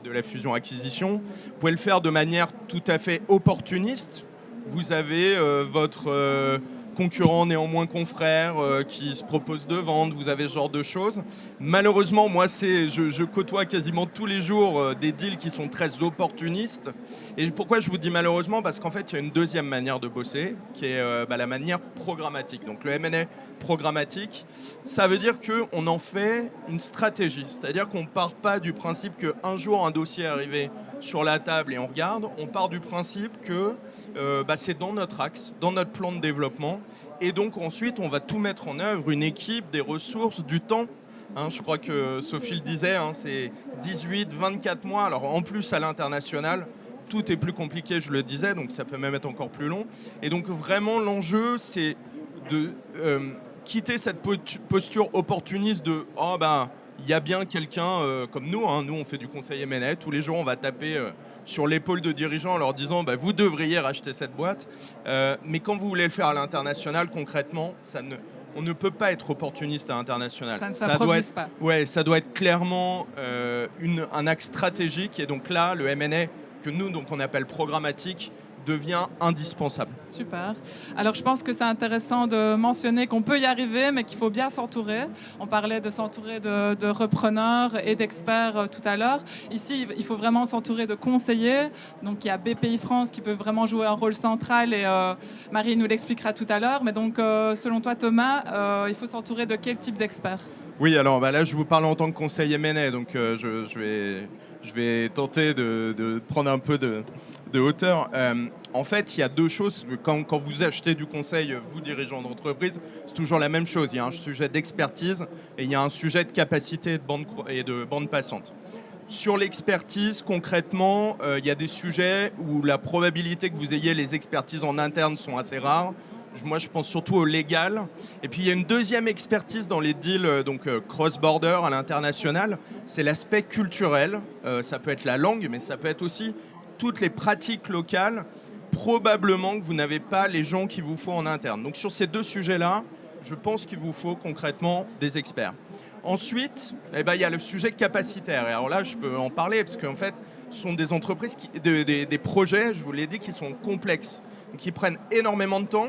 de la fusion-acquisition. Vous pouvez le faire de manière tout à fait opportuniste. Vous avez votre concurrent néanmoins confrère qui se propose de vendre, vous avez ce genre de choses. Malheureusement, moi, je côtoie quasiment tous les jours des deals qui sont très opportunistes. Et pourquoi je vous dis malheureusement? Parce qu'en fait, il y a une deuxième manière de bosser, qui est la manière programmatique. Donc le M&A programmatique, ça veut dire qu'on en fait une stratégie. C'est-à-dire qu'on ne part pas du principe qu'un jour, un dossier est arrivé sur la table et on regarde, on part du principe que c'est dans notre axe, dans notre plan de développement, et donc ensuite on va tout mettre en œuvre, une équipe, des ressources, du temps. Je crois que Sophie le disait, c'est 18, 24 mois, alors en plus à l'international, tout est plus compliqué, je le disais, donc ça peut même être encore plus long. Et donc vraiment l'enjeu, c'est de quitter cette posture opportuniste de il y a bien quelqu'un comme nous, nous on fait du conseil M&A, tous les jours on va taper sur l'épaule de dirigeants en leur disant vous devriez racheter cette boîte. Mais quand vous voulez le faire à l'international, concrètement, on ne peut pas être opportuniste à l'international. Ça ne s'improvise pas. Ouais, ça doit être clairement un axe stratégique. Et donc là, le M&A que nous donc, on appelle programmatique, devient indispensable. Super. Alors, je pense que c'est intéressant de mentionner qu'on peut y arriver, mais qu'il faut bien s'entourer. On parlait de s'entourer de repreneurs et d'experts tout à l'heure. Ici, il faut vraiment s'entourer de conseillers. Donc, il y a BPI France qui peut vraiment jouer un rôle central et Marie nous l'expliquera tout à l'heure. Mais donc, selon toi, Thomas, il faut s'entourer de quel type d'experts? Oui, alors là, je vous parle en tant que conseiller M&A, donc je vais tenter de prendre un peu de hauteur. En fait, il y a 2 choses. Quand vous achetez du conseil, vous, dirigeants d'entreprise, c'est toujours la même chose. Il y a un sujet d'expertise et il y a un sujet de capacité et de bande passante. Sur l'expertise, concrètement, il y a des sujets où la probabilité que vous ayez les expertises en interne sont assez rares. Moi, je pense surtout au légal. Et puis, il y a une deuxième expertise dans les deals cross-border à l'international. C'est l'aspect culturel. Ça peut être la langue, mais ça peut être aussi toutes les pratiques locales. Probablement que vous n'avez pas les gens qu'il vous faut en interne. Donc, sur ces 2 sujets-là, je pense qu'il vous faut concrètement des experts. Ensuite, il y a le sujet capacitaire. Et alors là, je peux en parler parce qu'en fait, ce sont des entreprises, des projets, je vous l'ai dit, qui sont complexes, qui prennent énormément de temps,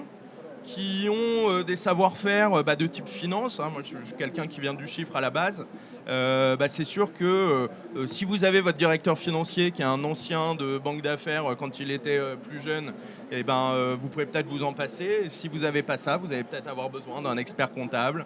qui ont des savoir-faire de type finance. Moi, je suis quelqu'un qui vient du chiffre à la base. C'est sûr que si vous avez votre directeur financier qui est un ancien de banque d'affaires quand il était plus jeune, vous pouvez peut-être vous en passer. Et si vous n'avez pas ça, vous allez peut-être avoir besoin d'un expert comptable.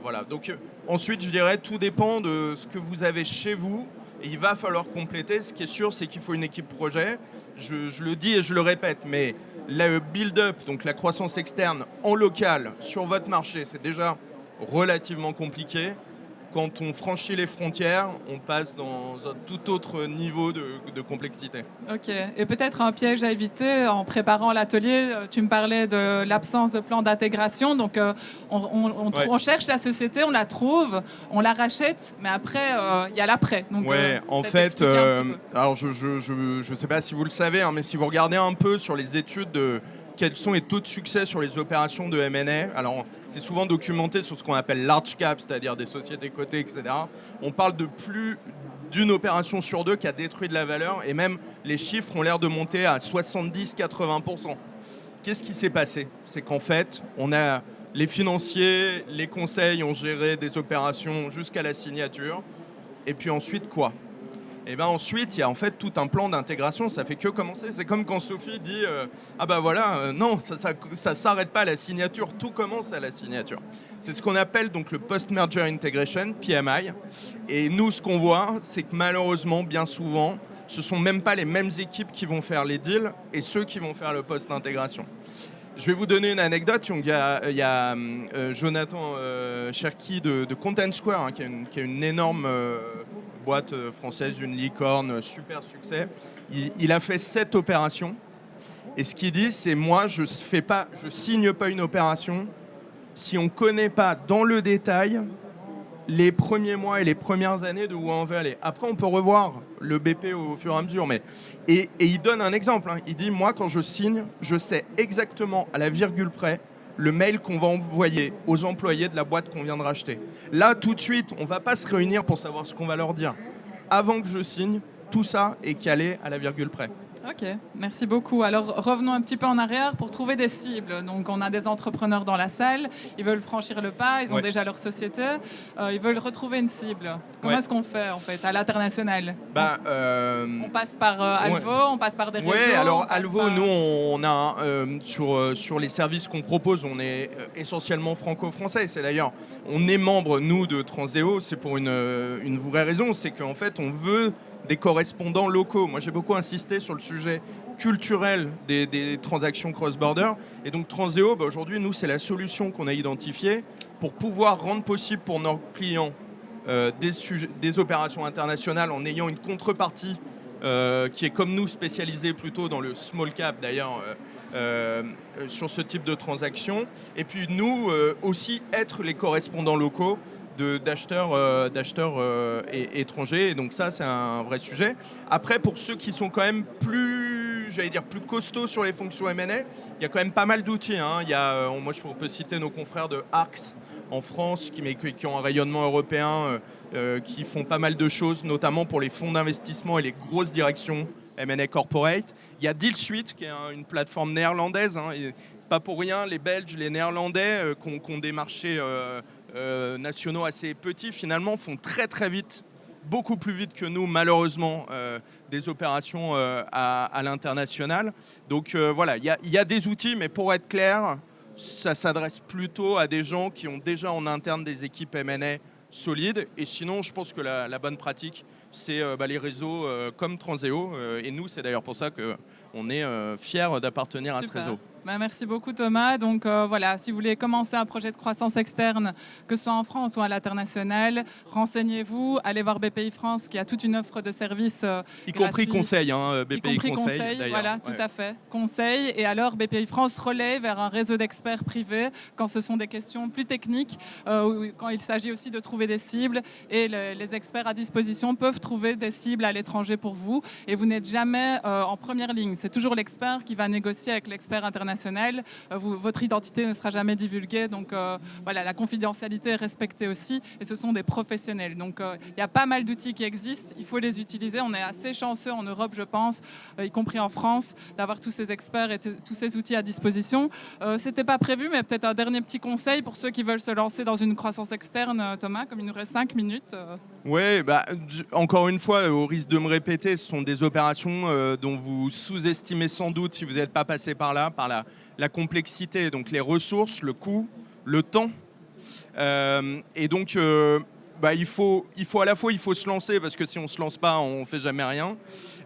Voilà. Donc ensuite, je dirais, tout dépend de ce que vous avez chez vous. Et il va falloir compléter. Ce qui est sûr, c'est qu'il faut une équipe projet. Je le dis et je le répète, mais le build-up, donc la croissance externe en local sur votre marché, c'est déjà relativement compliqué. Quand on franchit les frontières, on passe dans un tout autre niveau de complexité. Ok. Et peut-être un piège à éviter en préparant l'atelier. Tu me parlais de l'absence de plan d'intégration. Donc, on cherche la société, on la trouve, on la rachète, mais après, il y a l'après. Donc, en fait, alors je ne sais pas si vous le savez, mais si vous regardez un peu sur les études quels sont les taux de succès sur les opérations de M&A. Alors, c'est souvent documenté sur ce qu'on appelle large cap, c'est-à-dire des sociétés cotées, etc. On parle de plus d'une opération sur 2 qui a détruit de la valeur, et même les chiffres ont l'air de monter à 70-80%. Qu'est-ce qui s'est passé? C'est qu'en fait, on a les financiers, les conseils ont géré des opérations jusqu'à la signature, et puis ensuite quoi? Et bien ensuite, il y a en fait tout un plan d'intégration, ça fait que commencer. C'est comme quand Sophie dit ah ben voilà, non, ça s'arrête pas à la signature, tout commence à la signature. C'est ce qu'on appelle donc le Post-Merger Integration, PMI. Et nous, ce qu'on voit, c'est que malheureusement, bien souvent, ce sont même pas les mêmes équipes qui vont faire les deals et ceux qui vont faire le post-intégration. Je vais vous donner une anecdote. Il y a Jonathan Cherki de Content Square, hein, qui a une énorme boîte française, une licorne, super succès. Il a fait 7 opérations. Et ce qu'il dit, c'est moi, je signe pas une opération si on ne connaît pas dans le détail les premiers mois et les premières années de où on veut aller. Après, on peut revoir le BP au fur et à mesure. Et il donne un exemple. Hein. Il dit, moi, quand je signe, je sais exactement à la virgule près le mail qu'on va envoyer aux employés de la boîte qu'on vient de racheter. Là, tout de suite, on ne va pas se réunir pour savoir ce qu'on va leur dire. Avant que je signe, tout ça est calé à la virgule près. Ok, merci beaucoup. Alors revenons un petit peu en arrière pour trouver des cibles. Donc on a des entrepreneurs dans la salle, ils veulent franchir le pas, ils ont déjà leur société, ils veulent retrouver une cible. Comment est-ce qu'on fait en fait à l'international? On passe par Alvo, on passe par des réseaux. Oui, alors Alvo, nous on a sur les services qu'on propose, on est essentiellement franco-français. C'est d'ailleurs, on est membre nous de Transeo, c'est pour une vraie raison, c'est qu'en fait on veut des correspondants locaux. Moi, j'ai beaucoup insisté sur le sujet culturel des transactions cross-border. Et donc, Transeo, aujourd'hui, nous, c'est la solution qu'on a identifiée pour pouvoir rendre possible pour nos clients des opérations internationales en ayant une contrepartie qui est, comme nous, spécialisée plutôt dans le small cap, d'ailleurs, sur ce type de transactions. Et puis, nous, aussi, être les correspondants locaux d'acheteurs étrangers. Et donc ça, c'est un vrai sujet. Après, pour ceux qui sont quand même plus costauds sur les fonctions M&A, il y a quand même pas mal d'outils. Hein. Moi, je peux citer nos confrères de Arx en France, qui ont un rayonnement européen, qui font pas mal de choses, notamment pour les fonds d'investissement et les grosses directions M&A corporate. Il y a DealSuite, qui est une plateforme néerlandaise. Hein, c'est pas pour rien, les Belges, les Néerlandais, qui ont des marchés nationaux assez petits, finalement, font très très vite, beaucoup plus vite que nous, malheureusement, des opérations à l'international. Donc voilà, il y a des outils, mais pour être clair, ça s'adresse plutôt à des gens qui ont déjà en interne des équipes M&A solides. Et sinon, je pense que la bonne pratique, c'est les réseaux comme Transeo. Et nous, c'est d'ailleurs pour ça qu'on est fiers d'appartenir à ce réseau. Merci beaucoup Thomas. Donc voilà, si vous voulez commencer un projet de croissance externe, que ce soit en France ou à l'international, renseignez-vous, allez voir BPI France qui a toute une offre de services y compris conseil, hein, BPI conseil, voilà, tout à fait, conseil. Et alors BPI France relaie vers un réseau d'experts privés quand ce sont des questions plus techniques, quand il s'agit aussi de trouver des cibles. Et les experts à disposition peuvent trouver des cibles à l'étranger pour vous. Et vous n'êtes jamais en première ligne. C'est toujours l'expert qui va négocier avec l'expert international. Votre identité ne sera jamais divulguée, donc voilà, la confidentialité est respectée aussi, et ce sont des professionnels. Donc il y a pas mal d'outils qui existent, il faut les utiliser. On est assez chanceux en Europe, je pense, y compris en France, d'avoir tous ces experts et tous ces outils à disposition. C'était pas prévu, mais peut-être un dernier petit conseil pour ceux qui veulent se lancer dans une croissance externe, Thomas, comme il nous reste 5 minutes. Oui, encore une fois, au risque de me répéter, ce sont des opérations dont vous sous-estimez sans doute si vous n'êtes pas passé par là, par la complexité, donc les ressources, le coût, le temps. Et donc, il faut à la fois se lancer, parce que si on ne se lance pas, on ne fait jamais rien.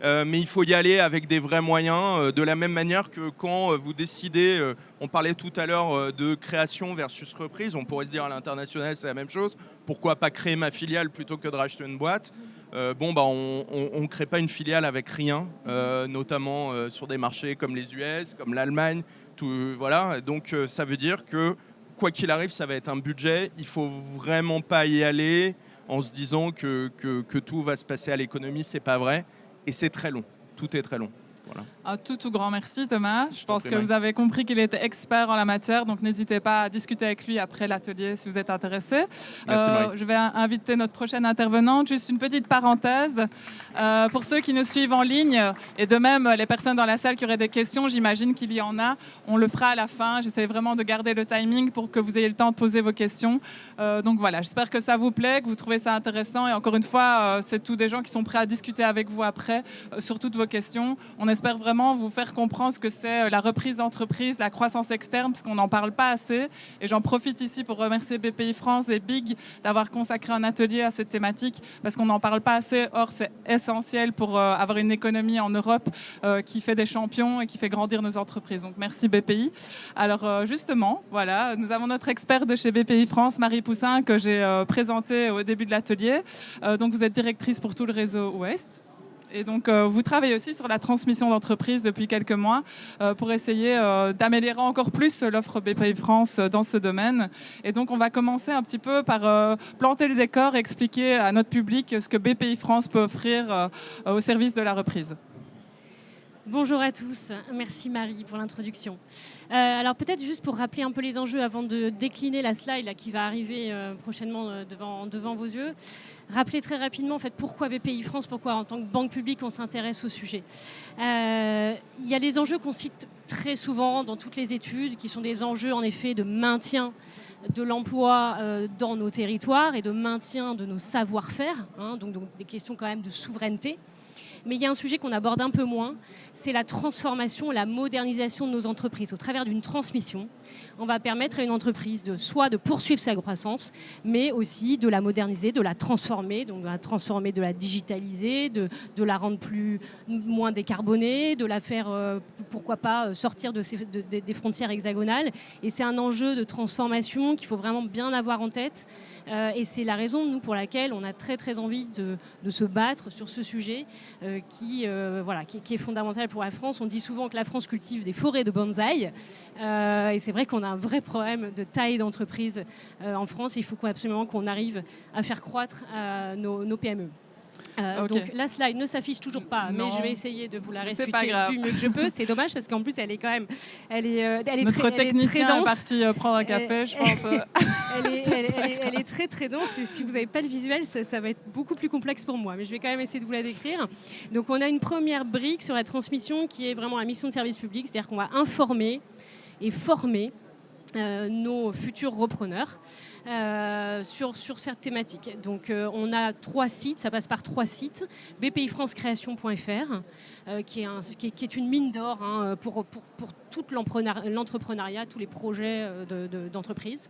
Mais il faut y aller avec des vrais moyens, de la même manière que quand vous décidez, on parlait tout à l'heure de création versus reprise, on pourrait se dire à l'international, c'est la même chose. Pourquoi pas créer ma filiale plutôt que de racheter une boîte? On ne crée pas une filiale avec rien, notamment sur des marchés comme les US, comme l'Allemagne. Voilà. Donc ça veut dire que quoi qu'il arrive, ça va être un budget. Il ne faut vraiment pas y aller en se disant que tout va se passer à l'économie. Ce n'est pas vrai. Et c'est très long. Tout est très long. Voilà. Un tout grand merci Thomas. Je pense que prie, vous avez compris qu'il était expert en la matière, donc n'hésitez pas à discuter avec lui après l'atelier si vous êtes intéressé. Merci, Marie. Je vais inviter notre prochaine intervenante. Juste une petite parenthèse. Pour ceux qui nous suivent en ligne, et de même les personnes dans la salle qui auraient des questions, j'imagine qu'il y en a. On le fera à la fin. J'essaie vraiment de garder le timing pour que vous ayez le temps de poser vos questions. Donc voilà, j'espère que ça vous plaît, que vous trouvez ça intéressant. Et encore une fois, c'est tous des gens qui sont prêts à discuter avec vous après sur toutes vos questions. On espère vraiment vous faire comprendre ce que c'est la reprise d'entreprise, la croissance externe, parce qu'on n'en parle pas assez. Et j'en profite ici pour remercier BPI France et Big d'avoir consacré un atelier à cette thématique, parce qu'on n'en parle pas assez. Or, c'est essentiel pour avoir une économie en Europe qui fait des champions et qui fait grandir nos entreprises. Donc, merci BPI. Alors, justement, voilà, nous avons notre expert de chez BPI France, Marie Poussin, que j'ai présentée au début de l'atelier. Donc, vous êtes directrice pour tout le réseau Ouest. Et donc, vous travaillez aussi sur la transmission d'entreprise depuis quelques mois pour essayer d'améliorer encore plus l'offre BPI France dans ce domaine. Et donc, on va commencer un petit peu par planter le décor et expliquer à notre public ce que BPI France peut offrir au service de la reprise. Bonjour à tous, merci Marie pour l'introduction. Alors peut-être juste pour rappeler un peu les enjeux avant de décliner la slide là, qui va arriver prochainement devant vos yeux. Rappeler très rapidement en fait, pourquoi BPI France, pourquoi en tant que banque publique on s'intéresse au sujet. Il y a des enjeux qu'on cite très souvent dans toutes les études qui sont des enjeux en effet de maintien de l'emploi dans nos territoires et de maintien de nos savoir-faire, hein, donc des questions quand même de souveraineté. Mais il y a un sujet qu'on aborde un peu moins, c'est la transformation, la modernisation de nos entreprises. Au travers d'une transmission, on va permettre à une entreprise soit de poursuivre sa croissance, mais aussi de la moderniser, de la transformer, donc de la transformer, de la digitaliser, de la rendre moins décarbonée, de la faire, pourquoi pas, sortir des frontières hexagonales. Et c'est un enjeu de transformation qu'il faut vraiment bien avoir en tête. Et c'est la raison, nous, pour laquelle on a très, très envie de se battre sur ce sujet qui est fondamental pour la France. On dit souvent que la France cultive des forêts de bonsaï. Et c'est vrai qu'on a un vrai problème de taille d'entreprise en France. Il faut absolument qu'on arrive à faire croître nos PME. Okay. Donc la slide ne s'affiche toujours pas, non. mais je vais essayer de vous la restituer du mieux que je peux. C'est dommage parce qu'en plus elle est quand même, notre technicien est parti prendre un café, je pense. Elle est très très dense. Et si vous n'avez pas le visuel, ça va être beaucoup plus complexe pour moi. Mais je vais quand même essayer de vous la décrire. Donc on a une première brique sur la transmission qui est vraiment la mission de service public, c'est-à-dire qu'on va informer et former nos futurs repreneurs. Sur cette thématique. Donc on a 3 sites, ça passe par 3 sites. bpifrancecreation.fr qui est une mine d'or hein, pour tout l'entrepreneuriat, tous les projets d'entreprise.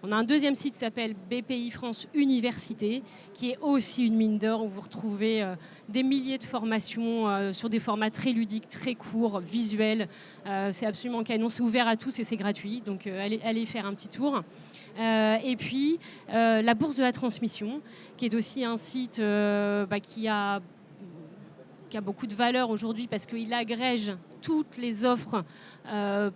On a un deuxième site qui s'appelle BPI France Université, qui est aussi une mine d'or où vous retrouvez des milliers de formations sur des formats très ludiques, très courts, visuels. C'est absolument canon, c'est ouvert à tous et c'est gratuit. Donc allez faire un petit tour. Et puis la Bourse de la Transmission, qui est aussi un site qui a beaucoup de valeur aujourd'hui parce qu'il agrège toutes les offres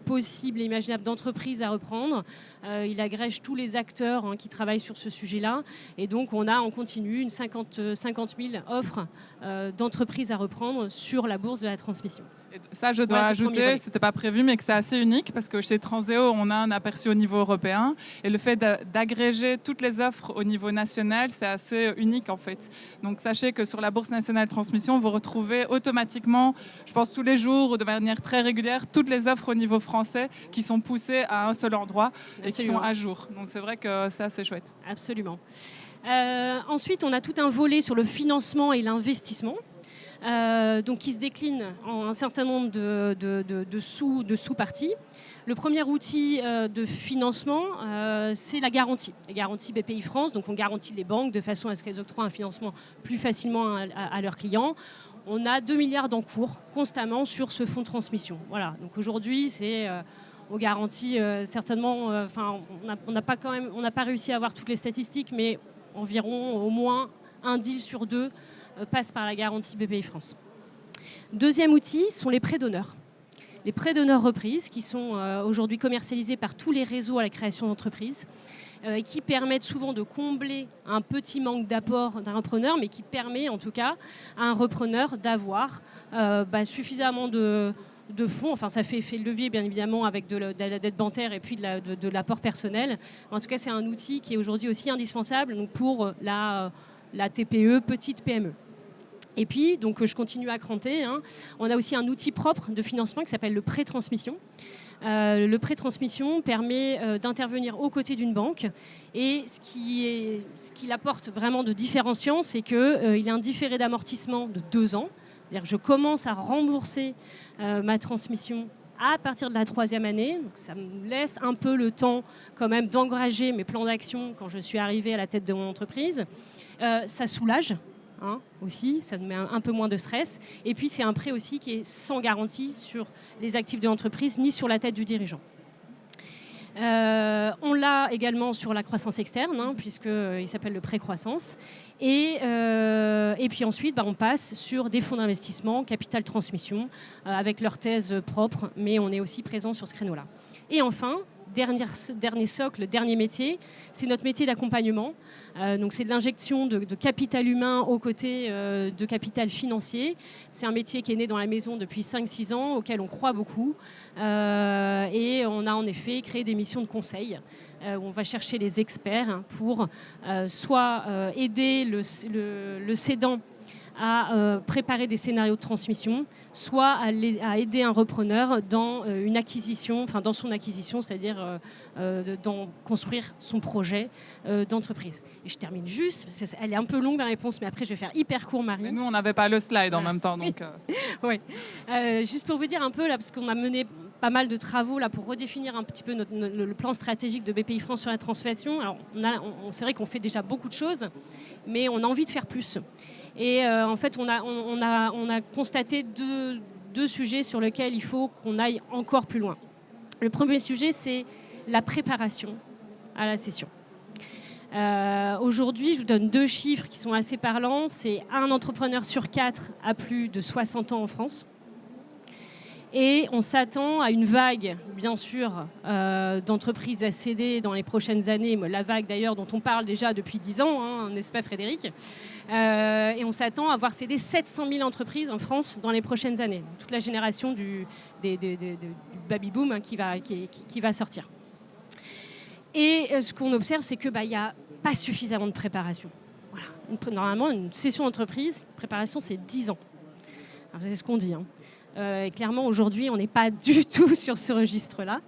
possibles et imaginables d'entreprises à reprendre. Il agrège tous les acteurs hein, qui travaillent sur ce sujet-là. Et donc, on a en continu une 50 000 offres d'entreprises à reprendre sur la Bourse de la Transmission. Et ça, je dois ajouter, ce n'était pas prévu, mais que c'est assez unique parce que chez Transeo, on a un aperçu au niveau européen. Et le fait d'agréger toutes les offres au niveau national, c'est assez unique en fait. Donc, sachez que sur la Bourse nationale de transmission, vous retrouvez automatiquement, je pense tous les jours ou de manière très régulière, toutes les offres au niveau français qui sont poussées à un seul endroit et qui sont à jour. Donc, c'est vrai que c'est assez chouette. Absolument. Ensuite, on a tout un volet sur le financement et l'investissement. Donc qui se décline en un certain nombre de sous-parties. Le premier outil de financement, c'est la garantie BPI France. Donc on garantit les banques de façon à ce qu'elles octroient un financement plus facilement à leurs clients. On a 2 milliards d'encours constamment sur ce fonds de transmission. Voilà. Donc aujourd'hui, on garantit certainement. On n'a pas réussi à avoir toutes les statistiques, mais environ au moins un deal sur 2 passe par la garantie BPI France. Deuxième outil sont les prêts d'honneur. les prêts d'honneur reprises qui sont aujourd'hui commercialisés par tous les réseaux à la création d'entreprises et qui permettent souvent de combler un petit manque d'apport d'un repreneur, mais qui permet en tout cas à un repreneur d'avoir suffisamment de fonds. Enfin, ça fait effet de levier, bien évidemment, avec de la dette bancaire et puis de l'apport personnel. En tout cas, c'est un outil qui est aujourd'hui aussi indispensable donc, pour la TPE, petite PME. Et puis, donc, je continue à cranter. On a aussi un outil propre de financement qui s'appelle le prêt transmission. Le prêt transmission permet d'intervenir aux côtés d'une banque. Et ce qui l'apporte vraiment de différenciant, c'est qu'il y a un différé d'amortissement de 2 ans. C'est-à-dire que je commence à rembourser ma transmission à partir de la 3e année. Donc ça me laisse un peu le temps quand même d'engager mes plans d'action quand je suis arrivée à la tête de mon entreprise. Ça soulage. Aussi, ça me met un peu moins de stress. Et puis, c'est un prêt aussi qui est sans garantie sur les actifs de l'entreprise ni sur la tête du dirigeant. On l'a également sur la croissance externe, puisqu'il s'appelle le prêt croissance. Et puis ensuite, on passe sur des fonds d'investissement, capital transmission, avec leur thèse propre, mais on est aussi présent sur ce créneau-là. Et enfin, dernier socle, dernier métier, c'est notre métier d'accompagnement. Donc c'est de l'injection de capital humain aux côtés de capital financier. C'est un métier qui est né dans la maison depuis 5-6 ans, auquel on croit beaucoup. Et on a en effet créé des missions de conseil où on va chercher les experts pour soit aider le cédant à préparer des scénarios de transmission, soit à aider un repreneur dans une acquisition, dans son acquisition, c'est-à-dire dans construire son projet d'entreprise. Et je termine juste, parce qu'elle est un peu longue la réponse, mais après je vais faire hyper court, Marie. Mais nous, on n'avait pas le slide en même temps, donc. Oui. Juste pour vous dire un peu là, parce qu'on a mené pas mal de travaux là pour redéfinir un petit peu le plan stratégique de BPI France sur la transformation. Alors, c'est vrai qu'on fait déjà beaucoup de choses, mais on a envie de faire plus. Et en fait, on a constaté deux sujets sur lesquels il faut qu'on aille encore plus loin. Le premier sujet, c'est la préparation à la cession. Aujourd'hui, je vous donne 2 chiffres qui sont assez parlants. C'est 1 entrepreneur sur 4 a plus de 60 ans en France. Et on s'attend à une vague, bien sûr, d'entreprises à céder dans les prochaines années. La vague, d'ailleurs, dont on parle déjà depuis 10 ans, n'est-ce pas, Frédéric ? Et on s'attend à voir céder 700 000 entreprises en France dans les prochaines années. Toute la génération du baby-boom qui va sortir. Et ce qu'on observe, c'est qu'il n'y a pas suffisamment de préparation. Voilà. Normalement, une cession d'entreprise, préparation, c'est 10 ans. Alors, c'est ce qu'on dit, Et clairement, aujourd'hui, on n'est pas du tout sur ce registre-là.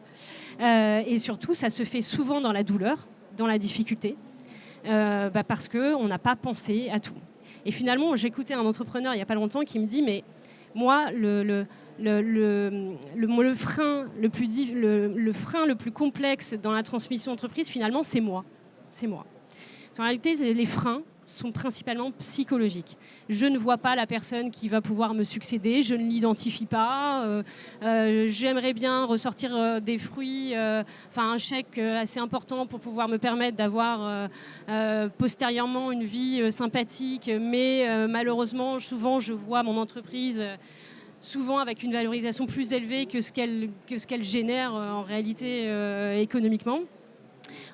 Et surtout, ça se fait souvent dans la douleur, dans la difficulté, parce qu'on n'a pas pensé à tout. Et finalement, j'écoutais un entrepreneur il n'y a pas longtemps qui me dit, mais moi, le frein le plus complexe dans la transmission d'entreprise, finalement, c'est moi. C'est moi. En réalité, les freins sont principalement psychologiques. Je ne vois pas la personne qui va pouvoir me succéder, je ne l'identifie pas, j'aimerais bien ressortir des fruits, un chèque assez important pour pouvoir me permettre d'avoir postérieurement une vie sympathique, mais malheureusement, souvent, je vois mon entreprise souvent avec une valorisation plus élevée que ce qu'elle génère en réalité économiquement.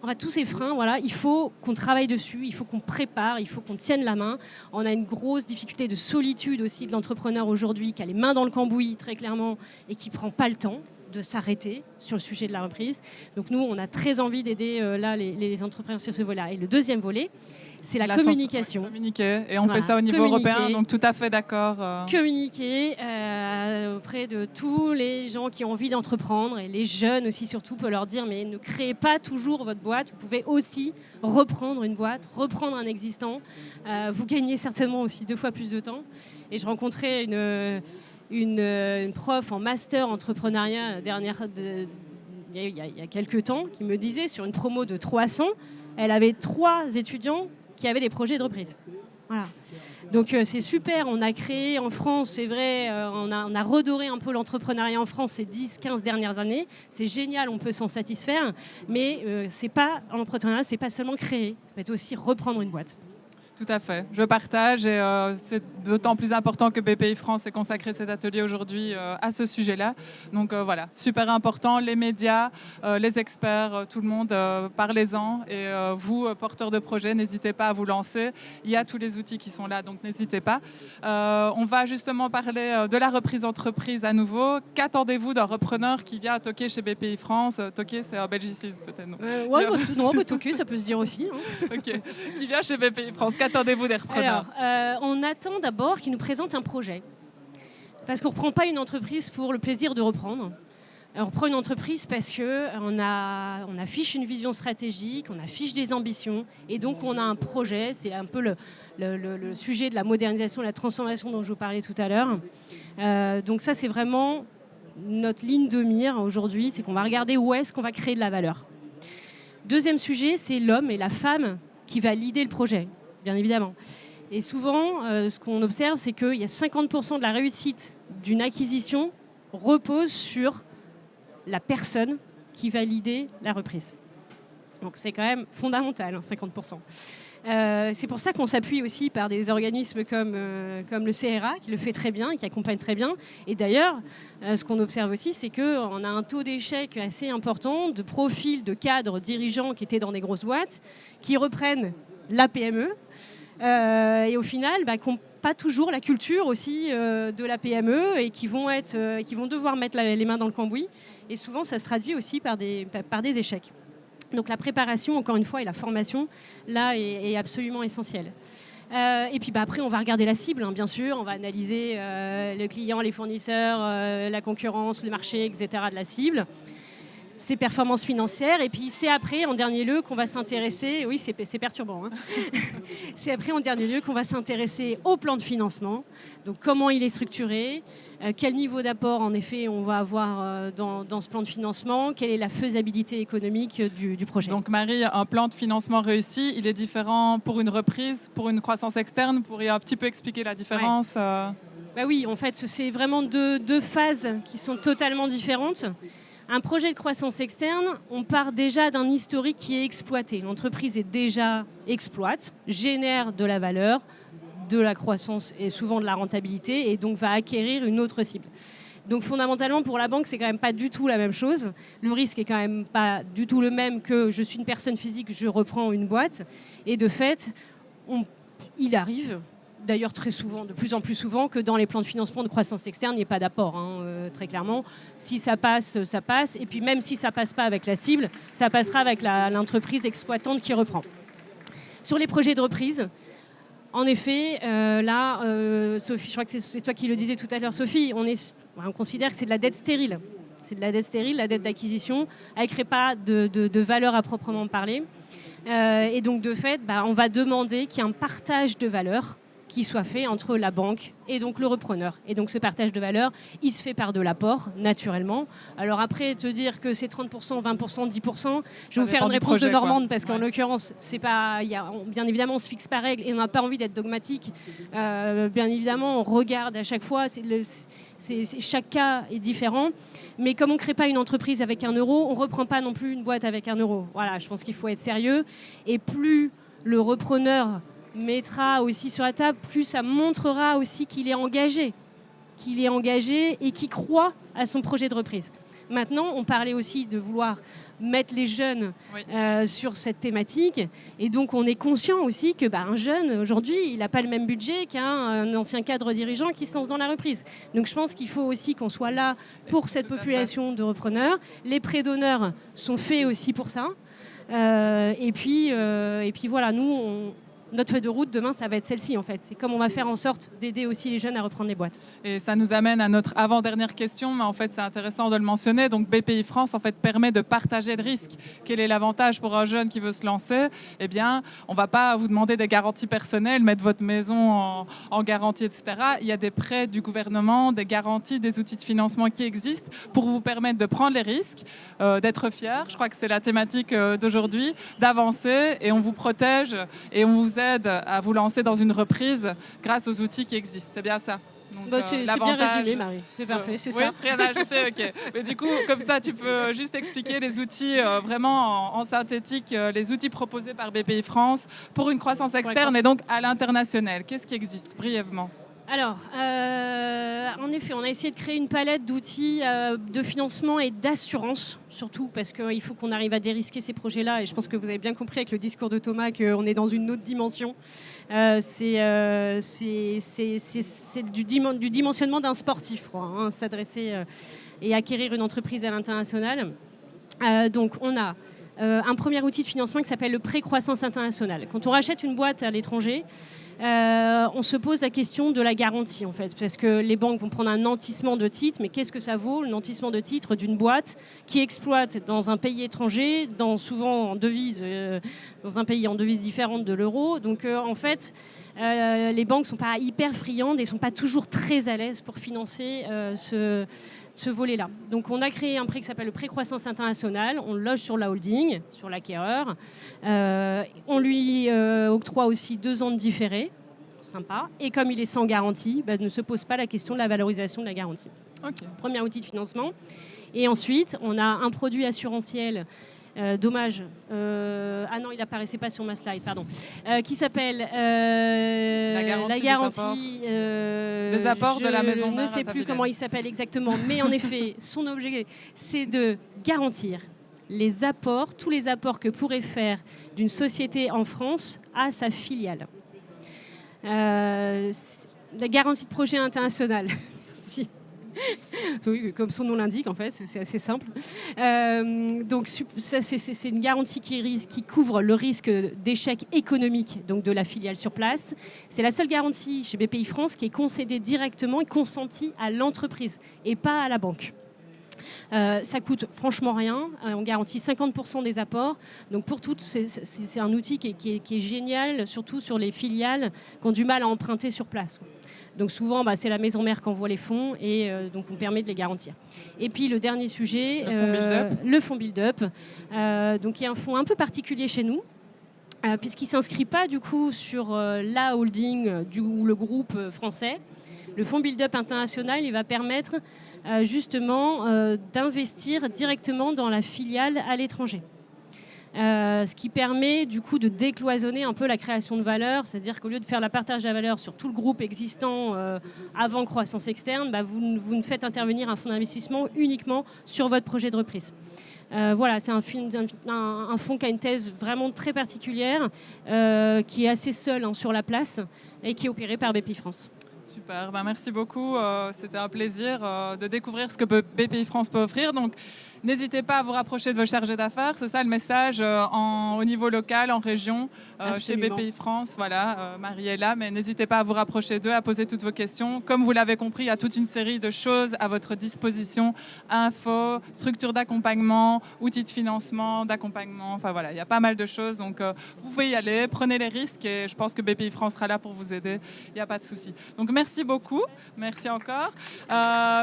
En fait, tous ces freins, il faut qu'on travaille dessus, il faut qu'on prépare, il faut qu'on tienne la main. On a une grosse difficulté de solitude aussi de l'entrepreneur aujourd'hui qui a les mains dans le cambouis très clairement et qui ne prend pas le temps de s'arrêter sur le sujet de la reprise. Donc nous, on a très envie d'aider les entrepreneurs sur ce volet-là. Et le deuxième volet, c'est la communication. Communiquer, et on fait ça au niveau européen, donc tout à fait d'accord. Communiquer auprès de tous les gens qui ont envie d'entreprendre, et les jeunes aussi surtout, pour leur dire, mais ne créez pas toujours votre boîte, vous pouvez aussi reprendre une boîte, reprendre un existant. Vous gagnez certainement aussi 2 fois plus de temps. Et je rencontrais une prof en master entrepreneuriat il y a quelques temps qui me disait, sur une promo de 300, elle avait 3 étudiants qui avaient des projets de reprise. Voilà. Donc c'est super, on a créé en France, c'est vrai, on a redoré un peu l'entrepreneuriat en France ces 10-15 dernières années. C'est génial, on peut s'en satisfaire, mais l'entrepreneuriat, c'est pas seulement créer, ça peut être aussi reprendre une boîte. Tout à fait. Je partage et c'est d'autant plus important que BPI France ait consacré cet atelier aujourd'hui à ce sujet-là. Donc voilà, super important. Les médias, les experts, tout le monde, parlez-en. Et vous, porteurs de projets, n'hésitez pas à vous lancer. Il y a tous les outils qui sont là, donc n'hésitez pas. On va justement parler de la reprise d'entreprise à nouveau. Qu'attendez-vous d'un repreneur qui vient toquer chez BPI France? Toquer, c'est un belgicisme peut-être, non? Non, toquer, ça peut se dire aussi. Hein. Ok. Qui vient chez BPI France? Qu'attendez-vous des repreneurs? Alors, on attend d'abord qu'ils nous présentent un projet. Parce qu'on ne reprend pas une entreprise pour le plaisir de reprendre. On reprend une entreprise parce qu'on affiche une vision stratégique, on affiche des ambitions, et donc on a un projet. C'est un peu le sujet de la modernisation, de la transformation dont je vous parlais tout à l'heure. Donc ça, c'est vraiment notre ligne de mire aujourd'hui, c'est qu'on va regarder où est-ce qu'on va créer de la valeur. Deuxième sujet, c'est l'homme et la femme qui va leader le projet, bien évidemment. Et souvent, ce qu'on observe, c'est qu'il y a 50% de la réussite d'une acquisition repose sur la personne qui va leader la reprise. Donc c'est quand même fondamental, 50%. C'est pour ça qu'on s'appuie aussi par des organismes comme le CRA, qui le fait très bien, qui accompagne très bien. Et d'ailleurs, ce qu'on observe aussi, c'est qu'on a un taux d'échec assez important de profils de cadres dirigeants qui étaient dans des grosses boîtes, qui reprennent la PME, et au final, qui n'ont pas toujours la culture aussi de la PME et qui vont devoir mettre les mains dans le cambouis. Et souvent, ça se traduit aussi par des échecs. Donc la préparation, encore une fois, et la formation, là, est absolument essentielle. Et puis après, on va regarder la cible, hein, bien sûr. On va analyser le client, les fournisseurs, la concurrence, le marché, etc. de la cible. Ses performances financières. Et puis c'est après, en dernier lieu, qu'on va s'intéresser... Oui, c'est perturbant. Hein. C'est après, en dernier lieu, qu'on va s'intéresser au plan de financement. Donc comment il est structuré, quel niveau d'apport, en effet, on va avoir dans ce plan de financement, quelle est la faisabilité économique du projet. Donc Marie, un plan de financement réussi, il est différent pour une reprise, pour une croissance externe. Vous pourriez un petit peu expliquer la différence? Oui, en fait, c'est vraiment deux phases qui sont totalement différentes. Un projet de croissance externe, on part déjà d'un historique qui est exploité. L'entreprise est déjà exploite, génère de la valeur, de la croissance et souvent de la rentabilité, et donc va acquérir une autre cible. Donc fondamentalement, pour la banque, c'est quand même pas du tout la même chose. Le risque est quand même pas du tout le même que je suis une personne physique, je reprends une boîte. Et de fait, il arrive... D'ailleurs, très souvent, de plus en plus souvent, que dans les plans de financement de croissance externe, il n'y ait pas d'apport, très clairement. Si ça passe, ça passe. Et puis même si ça ne passe pas avec la cible, ça passera avec l'entreprise exploitante qui reprend. Sur les projets de reprise, en effet, là, Sophie, je crois que c'est toi qui le disais tout à l'heure, Sophie, on considère que c'est de la dette stérile. C'est de la dette stérile, la dette d'acquisition. Elle ne crée pas de valeur à proprement parler. Et donc, de fait, on va demander qu'il y ait un partage de valeur qui soit fait entre la banque et donc le repreneur. Et donc ce partage de valeur, il se fait par de l'apport, naturellement. Alors après, te dire que c'est 30%, 20%, 10%, je vais vous faire une réponse de Normande, parce qu'en l'occurrence, c'est pas, bien évidemment, on se fixe pas règle et on n'a pas envie d'être dogmatique. Bien évidemment, on regarde à chaque fois, chaque cas est différent. Mais comme on ne crée pas une entreprise avec 1 euro, on ne reprend pas non plus une boîte avec 1 euro. Voilà, je pense qu'il faut être sérieux. Et plus le repreneur mettra aussi sur la table, plus ça montrera aussi qu'il est engagé et qu'il croit à son projet de reprise. Maintenant, on parlait aussi de vouloir mettre les jeunes sur cette thématique, et donc on est conscient aussi que un jeune, aujourd'hui, il n'a pas le même budget qu'un ancien cadre dirigeant qui se lance dans la reprise. Donc je pense qu'il faut aussi qu'on soit là pour cette population de repreneurs. Les prêts d'honneur sont faits aussi pour ça. Et puis voilà, nous, notre feuille de route demain, ça va être celle-ci en fait. C'est comme on va faire en sorte d'aider aussi les jeunes à reprendre les boîtes. Et ça nous amène à notre avant-dernière question, mais en fait c'est intéressant de le mentionner. Donc BPI France en fait permet de partager le risque. Quel est l'avantage pour un jeune qui veut se lancer? Eh bien, on ne va pas vous demander des garanties personnelles, mettre votre maison en garantie, etc. Il y a des prêts du gouvernement, des garanties, des outils de financement qui existent pour vous permettre de prendre les risques, d'être fier. Je crois que c'est la thématique d'aujourd'hui, d'avancer, et on vous protège et on vous aide à vous lancer dans une reprise grâce aux outils qui existent. C'est bien ça. Donc, C'est bien l'avantage- résumé, Marie. C'est parfait, c'est oui, ça. rien à ajouter, ok. Mais du coup, comme ça, tu peux juste expliquer les outils vraiment en synthétique, les outils proposés par BPI France pour une croissance externe et donc à l'international. Qu'est-ce qui existe brièvement? Alors, en effet, on a essayé de créer une palette d'outils de financement et d'assurance, surtout parce qu'il faut qu'on arrive à dérisquer ces projets-là. Et je pense que vous avez bien compris avec le discours de Thomas qu'on est dans une autre dimension. C'est du dimensionnement d'un sportif, quoi, hein, s'adresser et acquérir une entreprise à l'international. Donc, on a un premier outil de financement qui s'appelle le pré-croissance internationale. Quand on rachète une boîte à l'étranger, on se pose la question de la garantie, en fait, parce que les banques vont prendre un nantissement de titres, mais qu'est-ce que ça vaut, le nantissement de titres d'une boîte qui exploite dans un pays étranger, souvent en devise, dans un pays en devise différente de l'euro. Donc, en fait, les banques ne sont pas hyper friandes et ne sont pas toujours très à l'aise pour financer ce volet-là. Donc, on a créé un prêt qui s'appelle le pré-croissance internationale. On le loge sur la holding, sur l'acquéreur. On lui octroie aussi 2 ans de différé. Sympa. Et comme il est sans garantie, ne se pose pas la question de la valorisation de la garantie. Okay. Premier outil de financement. Et ensuite, on a un produit assurantiel. Dommage. Ah non, il n'apparaissait pas sur ma slide, pardon. Qui s'appelle la garantie des apports de la maison mère. Je ne sais plus comment il s'appelle exactement, mais en effet, son objet, c'est de garantir les apports, tous les apports que pourrait faire d'une société en France à sa filiale. La garantie de projet international. Merci. Oui, comme son nom l'indique, en fait, c'est assez simple. Donc, ça, c'est une garantie qui couvre le risque d'échec économique donc de la filiale sur place. C'est la seule garantie chez BPI France qui est concédée directement et consentie à l'entreprise et pas à la banque. Ça coûte franchement rien. On garantit 50% des apports. Donc pour toutes, c'est un outil qui est génial, surtout sur les filiales qui ont du mal à emprunter sur place. Donc souvent, c'est la maison mère qui envoie les fonds et donc on permet de les garantir. Et puis le dernier sujet, le fonds build-up. Donc il y a un fonds un peu particulier chez nous. Puisqu'il ne s'inscrit pas du coup sur la holding ou le groupe français. Le fonds build-up international, il va permettre justement d'investir directement dans la filiale à l'étranger. Ce qui permet du coup de décloisonner un peu la création de valeur, c'est-à-dire qu'au lieu de faire la partage de la valeur sur tout le groupe existant avant croissance externe, vous ne faites intervenir un fonds d'investissement uniquement sur votre projet de reprise. Voilà, c'est un fonds qui a une thèse vraiment très particulière, qui est assez seul sur la place et qui est opéré par BPI France. Super, merci beaucoup. C'était un plaisir de découvrir ce que BPI France peut offrir. Donc, n'hésitez pas à vous rapprocher de vos chargés d'affaires. C'est ça le message au niveau local, en région, chez BPI France. Voilà, Marie est là, mais n'hésitez pas à vous rapprocher d'eux, à poser toutes vos questions. Comme vous l'avez compris, il y a toute une série de choses à votre disposition. Infos, structure d'accompagnement, outils de financement, d'accompagnement. Enfin voilà, il y a pas mal de choses. Donc, vous pouvez y aller, prenez les risques et je pense que BPI France sera là pour vous aider. Il n'y a pas de souci. Donc, merci beaucoup. Merci encore.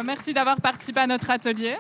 Merci d'avoir participé à notre atelier.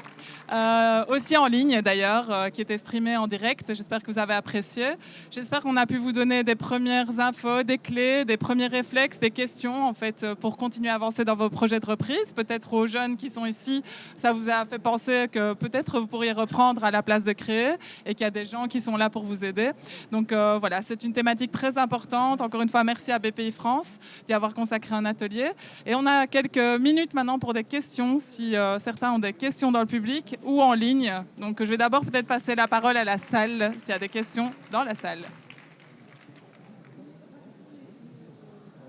Aussi en ligne d'ailleurs, qui était streamé en direct. J'espère que vous avez apprécié. J'espère qu'on a pu vous donner des premières infos, des clés, des premiers réflexes, des questions en fait pour continuer à avancer dans vos projets de reprise. Peut-être aux jeunes qui sont ici, ça vous a fait penser que peut-être vous pourriez reprendre à la place de créer et qu'il y a des gens qui sont là pour vous aider. Donc voilà, c'est une thématique très importante. Encore une fois, merci à BPI France d'y avoir consacré un atelier. Et on a quelques minutes maintenant pour des questions, si certains ont des questions dans le public ou en ligne. Donc je vais d'abord peut-être passer la parole à la salle, s'il y a des questions dans la salle.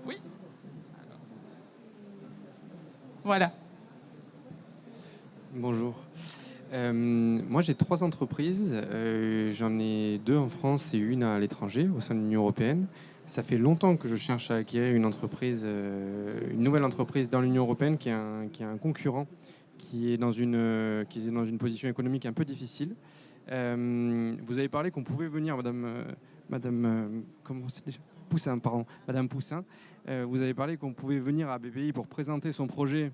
Oui. Voilà. Bonjour. Moi, j'ai 3 entreprises. J'en ai 2 en France et une à l'étranger, au sein de l'Union européenne. Ça fait longtemps que je cherche à acquérir une entreprise, une nouvelle entreprise dans l'Union européenne qui a un concurrent qui est dans une position économique un peu difficile. Vous avez parlé qu'on pouvait venir, Madame comment c'est déjà Poussin, pardon, Madame Poussin. Vous avez parlé qu'on pouvait venir à BPI pour présenter son projet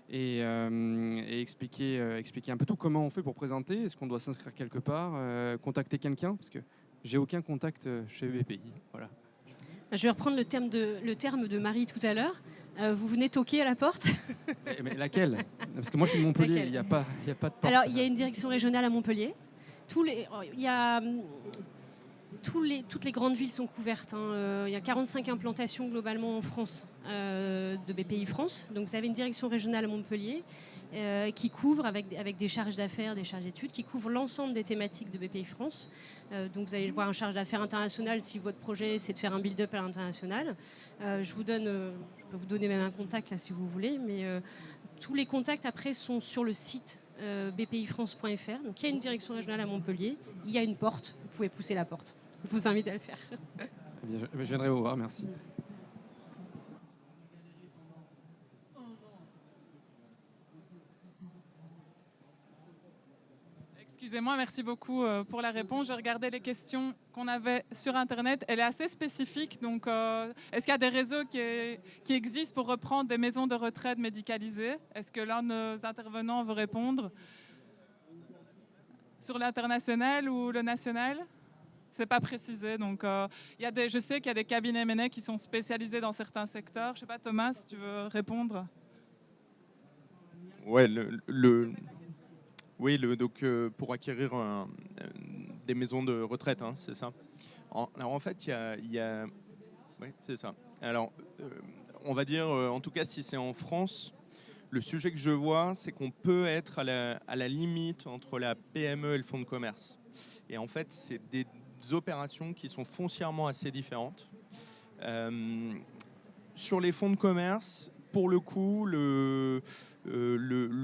et expliquer un peu tout. Comment on fait pour présenter? Est-ce qu'on doit s'inscrire quelque part, contacter quelqu'un? Parce que j'ai aucun contact chez BPI. Voilà. Je vais reprendre le terme de Marie tout à l'heure. Vous venez toquer à la porte. Mais laquelle? Parce que moi, je suis de Montpellier, Laquelle? il n'y a pas de porte. Alors, il y a une direction régionale à Montpellier. Il y a toutes les grandes villes sont couvertes. Il y a 45 implantations globalement en France de BPI France. Donc vous avez une direction régionale à Montpellier qui couvre avec des charges d'affaires, des charges d'études, qui couvre l'ensemble des thématiques de BPI France. Donc vous allez voir un charge d'affaires international si votre projet c'est de faire un build-up à l'international. Je peux vous donner même un contact là si vous voulez, mais tous les contacts après sont sur le site bpifrance.fr. Donc il y a une direction régionale à Montpellier, il y a une porte, vous pouvez pousser la porte. Je vous invite à le faire. Eh bien, je viendrai vous voir, merci. Excusez-moi, merci beaucoup pour la réponse. J'ai regardé les questions qu'on avait sur Internet. Elle est assez spécifique. Donc, est-ce qu'il y a des réseaux qui existent pour reprendre des maisons de retraite médicalisées? Est-ce que l'un de nos intervenants veut répondre? Sur l'international ou le national? C'est pas précisé. Donc, je sais qu'il y a des cabinets M&A qui sont spécialisés dans certains secteurs. Je sais pas, Thomas, si tu veux répondre. Ouais, donc pour acquérir des maisons de retraite, hein, c'est ça. Alors en fait, oui, c'est ça. Alors, on va dire, en tout cas, si c'est en France, le sujet que je vois, c'est qu'on peut être à la limite entre la PME et le fonds de commerce. Et en fait, c'est des opérations qui sont foncièrement assez différentes. Sur les fonds de commerce, pour le coup, le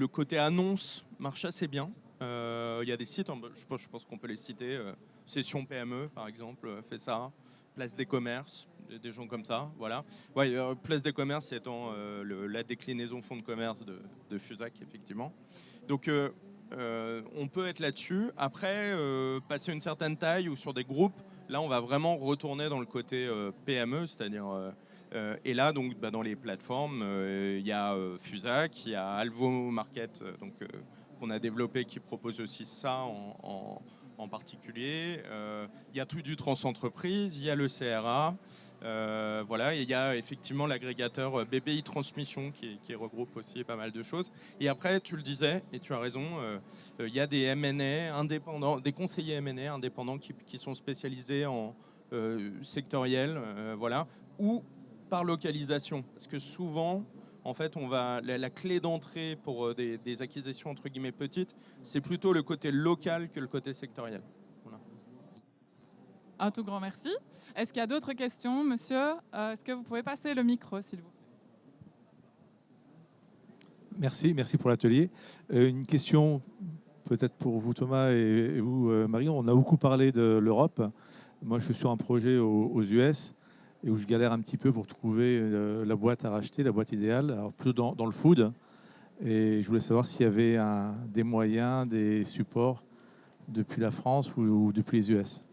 côté annonce marche assez bien. Il y a des sites, je pense qu'on peut les citer. Session PME, par exemple, fait ça. Place des commerces, des gens comme ça. Voilà. Ouais, Place des commerces étant la déclinaison fonds de commerce de Fusac, effectivement. Donc, on peut être là-dessus. Après, passer une certaine taille ou sur des groupes, là, on va vraiment retourner dans le côté PME, c'est-à-dire... et là, donc, dans les plateformes, il y a Fusac, il y a Alvo Market, qu'on a développé, qui propose aussi ça en particulier. Il y a tout du trans-entreprise, il y a le CRA, voilà, et il y a effectivement l'agrégateur BPI Transmission qui regroupe aussi pas mal de choses. Et après, tu le disais, et tu as raison, il y a des M&A indépendants, des conseillers M&A indépendants qui sont spécialisés en sectoriel, voilà, ou par localisation, parce que souvent, en fait, la clé d'entrée pour des acquisitions entre guillemets petites, c'est plutôt le côté local que le côté sectoriel. Voilà. Un tout grand merci. Est-ce qu'il y a d'autres questions, monsieur? Est-ce que vous pouvez passer le micro, s'il vous plaît? Merci pour l'atelier. Une question peut-être pour vous, Thomas, et vous, Marion. On a beaucoup parlé de l'Europe. Moi, je suis sur un projet aux US et où je galère un petit peu pour trouver la boîte à racheter, la boîte idéale, alors plutôt dans le food. Et je voulais savoir s'il y avait des moyens, des supports depuis la France ou depuis les US.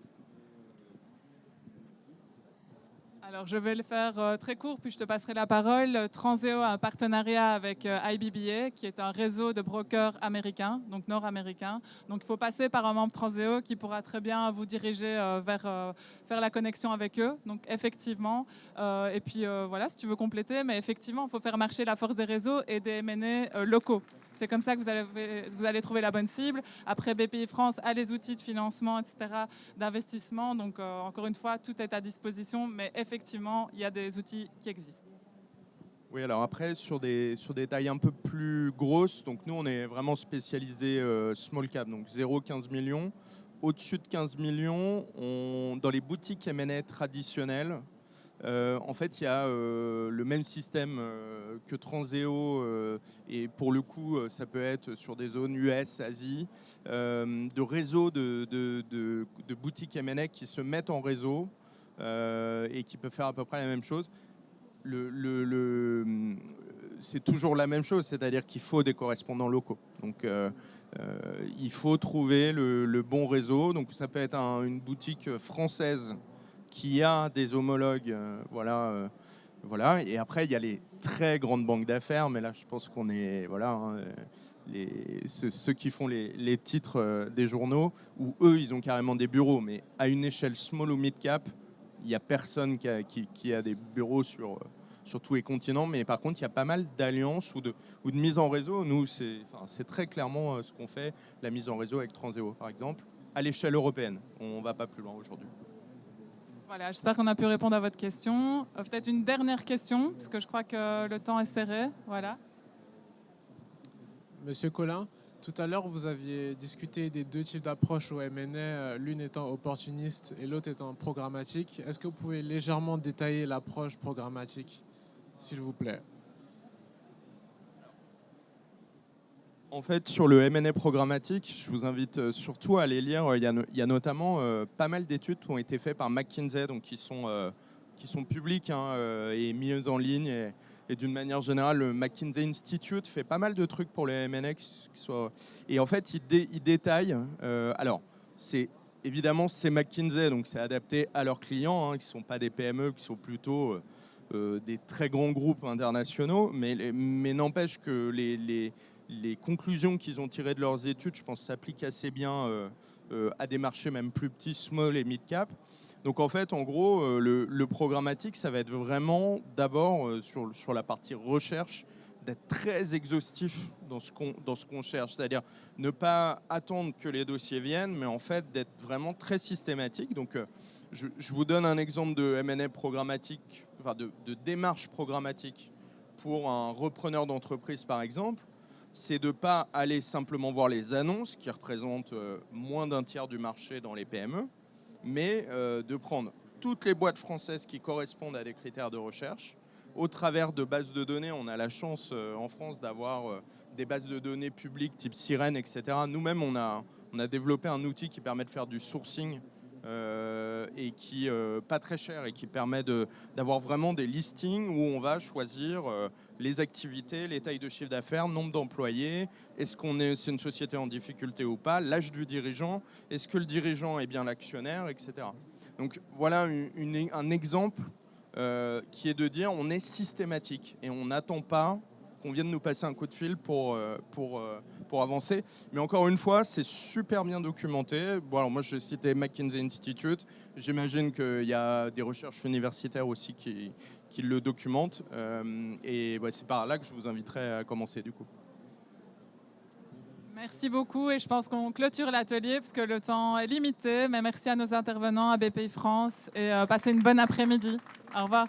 Alors, je vais le faire très court, puis je te passerai la parole. Transeo a un partenariat avec IBBA, qui est un réseau de brokers américains, donc nord-américains. Donc, il faut passer par un membre Transeo qui pourra très bien vous diriger vers faire la connexion avec eux. Donc, effectivement, et puis voilà, si tu veux compléter, mais effectivement, il faut faire marcher la force des réseaux et des M&A locaux. C'est comme ça que vous allez trouver la bonne cible. Après, BPI France a les outils de financement, etc., d'investissement. Donc, encore une fois, tout est à disposition. Mais effectivement, il y a des outils qui existent. Oui, alors après, sur des tailles un peu plus grosses, donc nous, on est vraiment spécialisé small cap, donc 0,15 millions. Au-dessus de 15 millions, dans les boutiques M&A traditionnelles, en fait, il y a le même système que Transeo, et pour le coup, ça peut être sur des zones US, Asie, de réseaux de boutiques M&A qui se mettent en réseau et qui peuvent faire à peu près la même chose. C'est toujours la même chose, c'est-à-dire qu'il faut des correspondants locaux. Donc, il faut trouver le bon réseau. Donc, ça peut être une boutique française qui a des homologues, voilà. Et après, il y a les très grandes banques d'affaires, mais là, je pense qu'on est, voilà, ceux qui font les titres des journaux, où eux, ils ont carrément des bureaux, mais à une échelle small ou mid cap, il n'y a personne qui a des bureaux sur tous les continents, mais par contre, il y a pas mal d'alliances ou de mise en réseau. Nous, c'est très clairement ce qu'on fait, la mise en réseau avec Transeo, par exemple, à l'échelle européenne. On ne va pas plus loin aujourd'hui. Voilà, j'espère qu'on a pu répondre à votre question. Peut-être une dernière question, parce que je crois que le temps est serré. Voilà. Monsieur Collin, tout à l'heure, vous aviez discuté des deux types d'approches au M&A, l'une étant opportuniste et l'autre étant programmatique. Est-ce que vous pouvez légèrement détailler l'approche programmatique, s'il vous plaît? En fait, sur le M&A programmatique, je vous invite surtout à aller lire. Il y a notamment pas mal d'études qui ont été faites par McKinsey, donc qui sont publiques et mises en ligne. Et d'une manière générale, le McKinsey Institute fait pas mal de trucs pour les M&A. Et en fait, ils détaillent. Alors, évidemment, c'est McKinsey, donc c'est adapté à leurs clients, qui ne sont pas des PME, qui sont plutôt des très grands groupes internationaux. Mais n'empêche que les conclusions qu'ils ont tirées de leurs études, je pense, s'appliquent assez bien à des marchés même plus petits, small et mid cap. Donc en fait, en gros, le programmatique, ça va être vraiment d'abord sur la partie recherche, d'être très exhaustif dans ce qu'on cherche. C'est-à-dire ne pas attendre que les dossiers viennent, mais en fait d'être vraiment très systématique. Donc je vous donne un exemple de M&A programmatique, enfin de démarche programmatique pour un repreneur d'entreprise par exemple. C'est de ne pas aller simplement voir les annonces qui représentent moins d'un tiers du marché dans les PME, mais de prendre toutes les boîtes françaises qui correspondent à des critères de recherche. Au travers de bases de données, on a la chance en France d'avoir des bases de données publiques type Sirène, etc. Nous-mêmes, on a développé un outil qui permet de faire du sourcing et qui pas très cher et qui permet d'avoir vraiment des listings où on va choisir les activités, les tailles de chiffre d'affaires, nombre d'employés, est-ce c'est une société en difficulté ou pas, l'âge du dirigeant, est-ce que le dirigeant est bien l'actionnaire, etc. Donc voilà un exemple qui est de dire on est systématique et on n'attend pas qu'on vienne nous passer un coup de fil pour avancer. Mais encore une fois, c'est super bien documenté. Bon, alors moi, je citais McKinsey Institute. J'imagine qu'il y a des recherches universitaires aussi qui le documentent. Et c'est par là que je vous inviterai à commencer, du coup. Merci beaucoup et je pense qu'on clôture l'atelier parce que le temps est limité. Mais merci à nos intervenants, à BPI France et passez une bonne après-midi. Au revoir.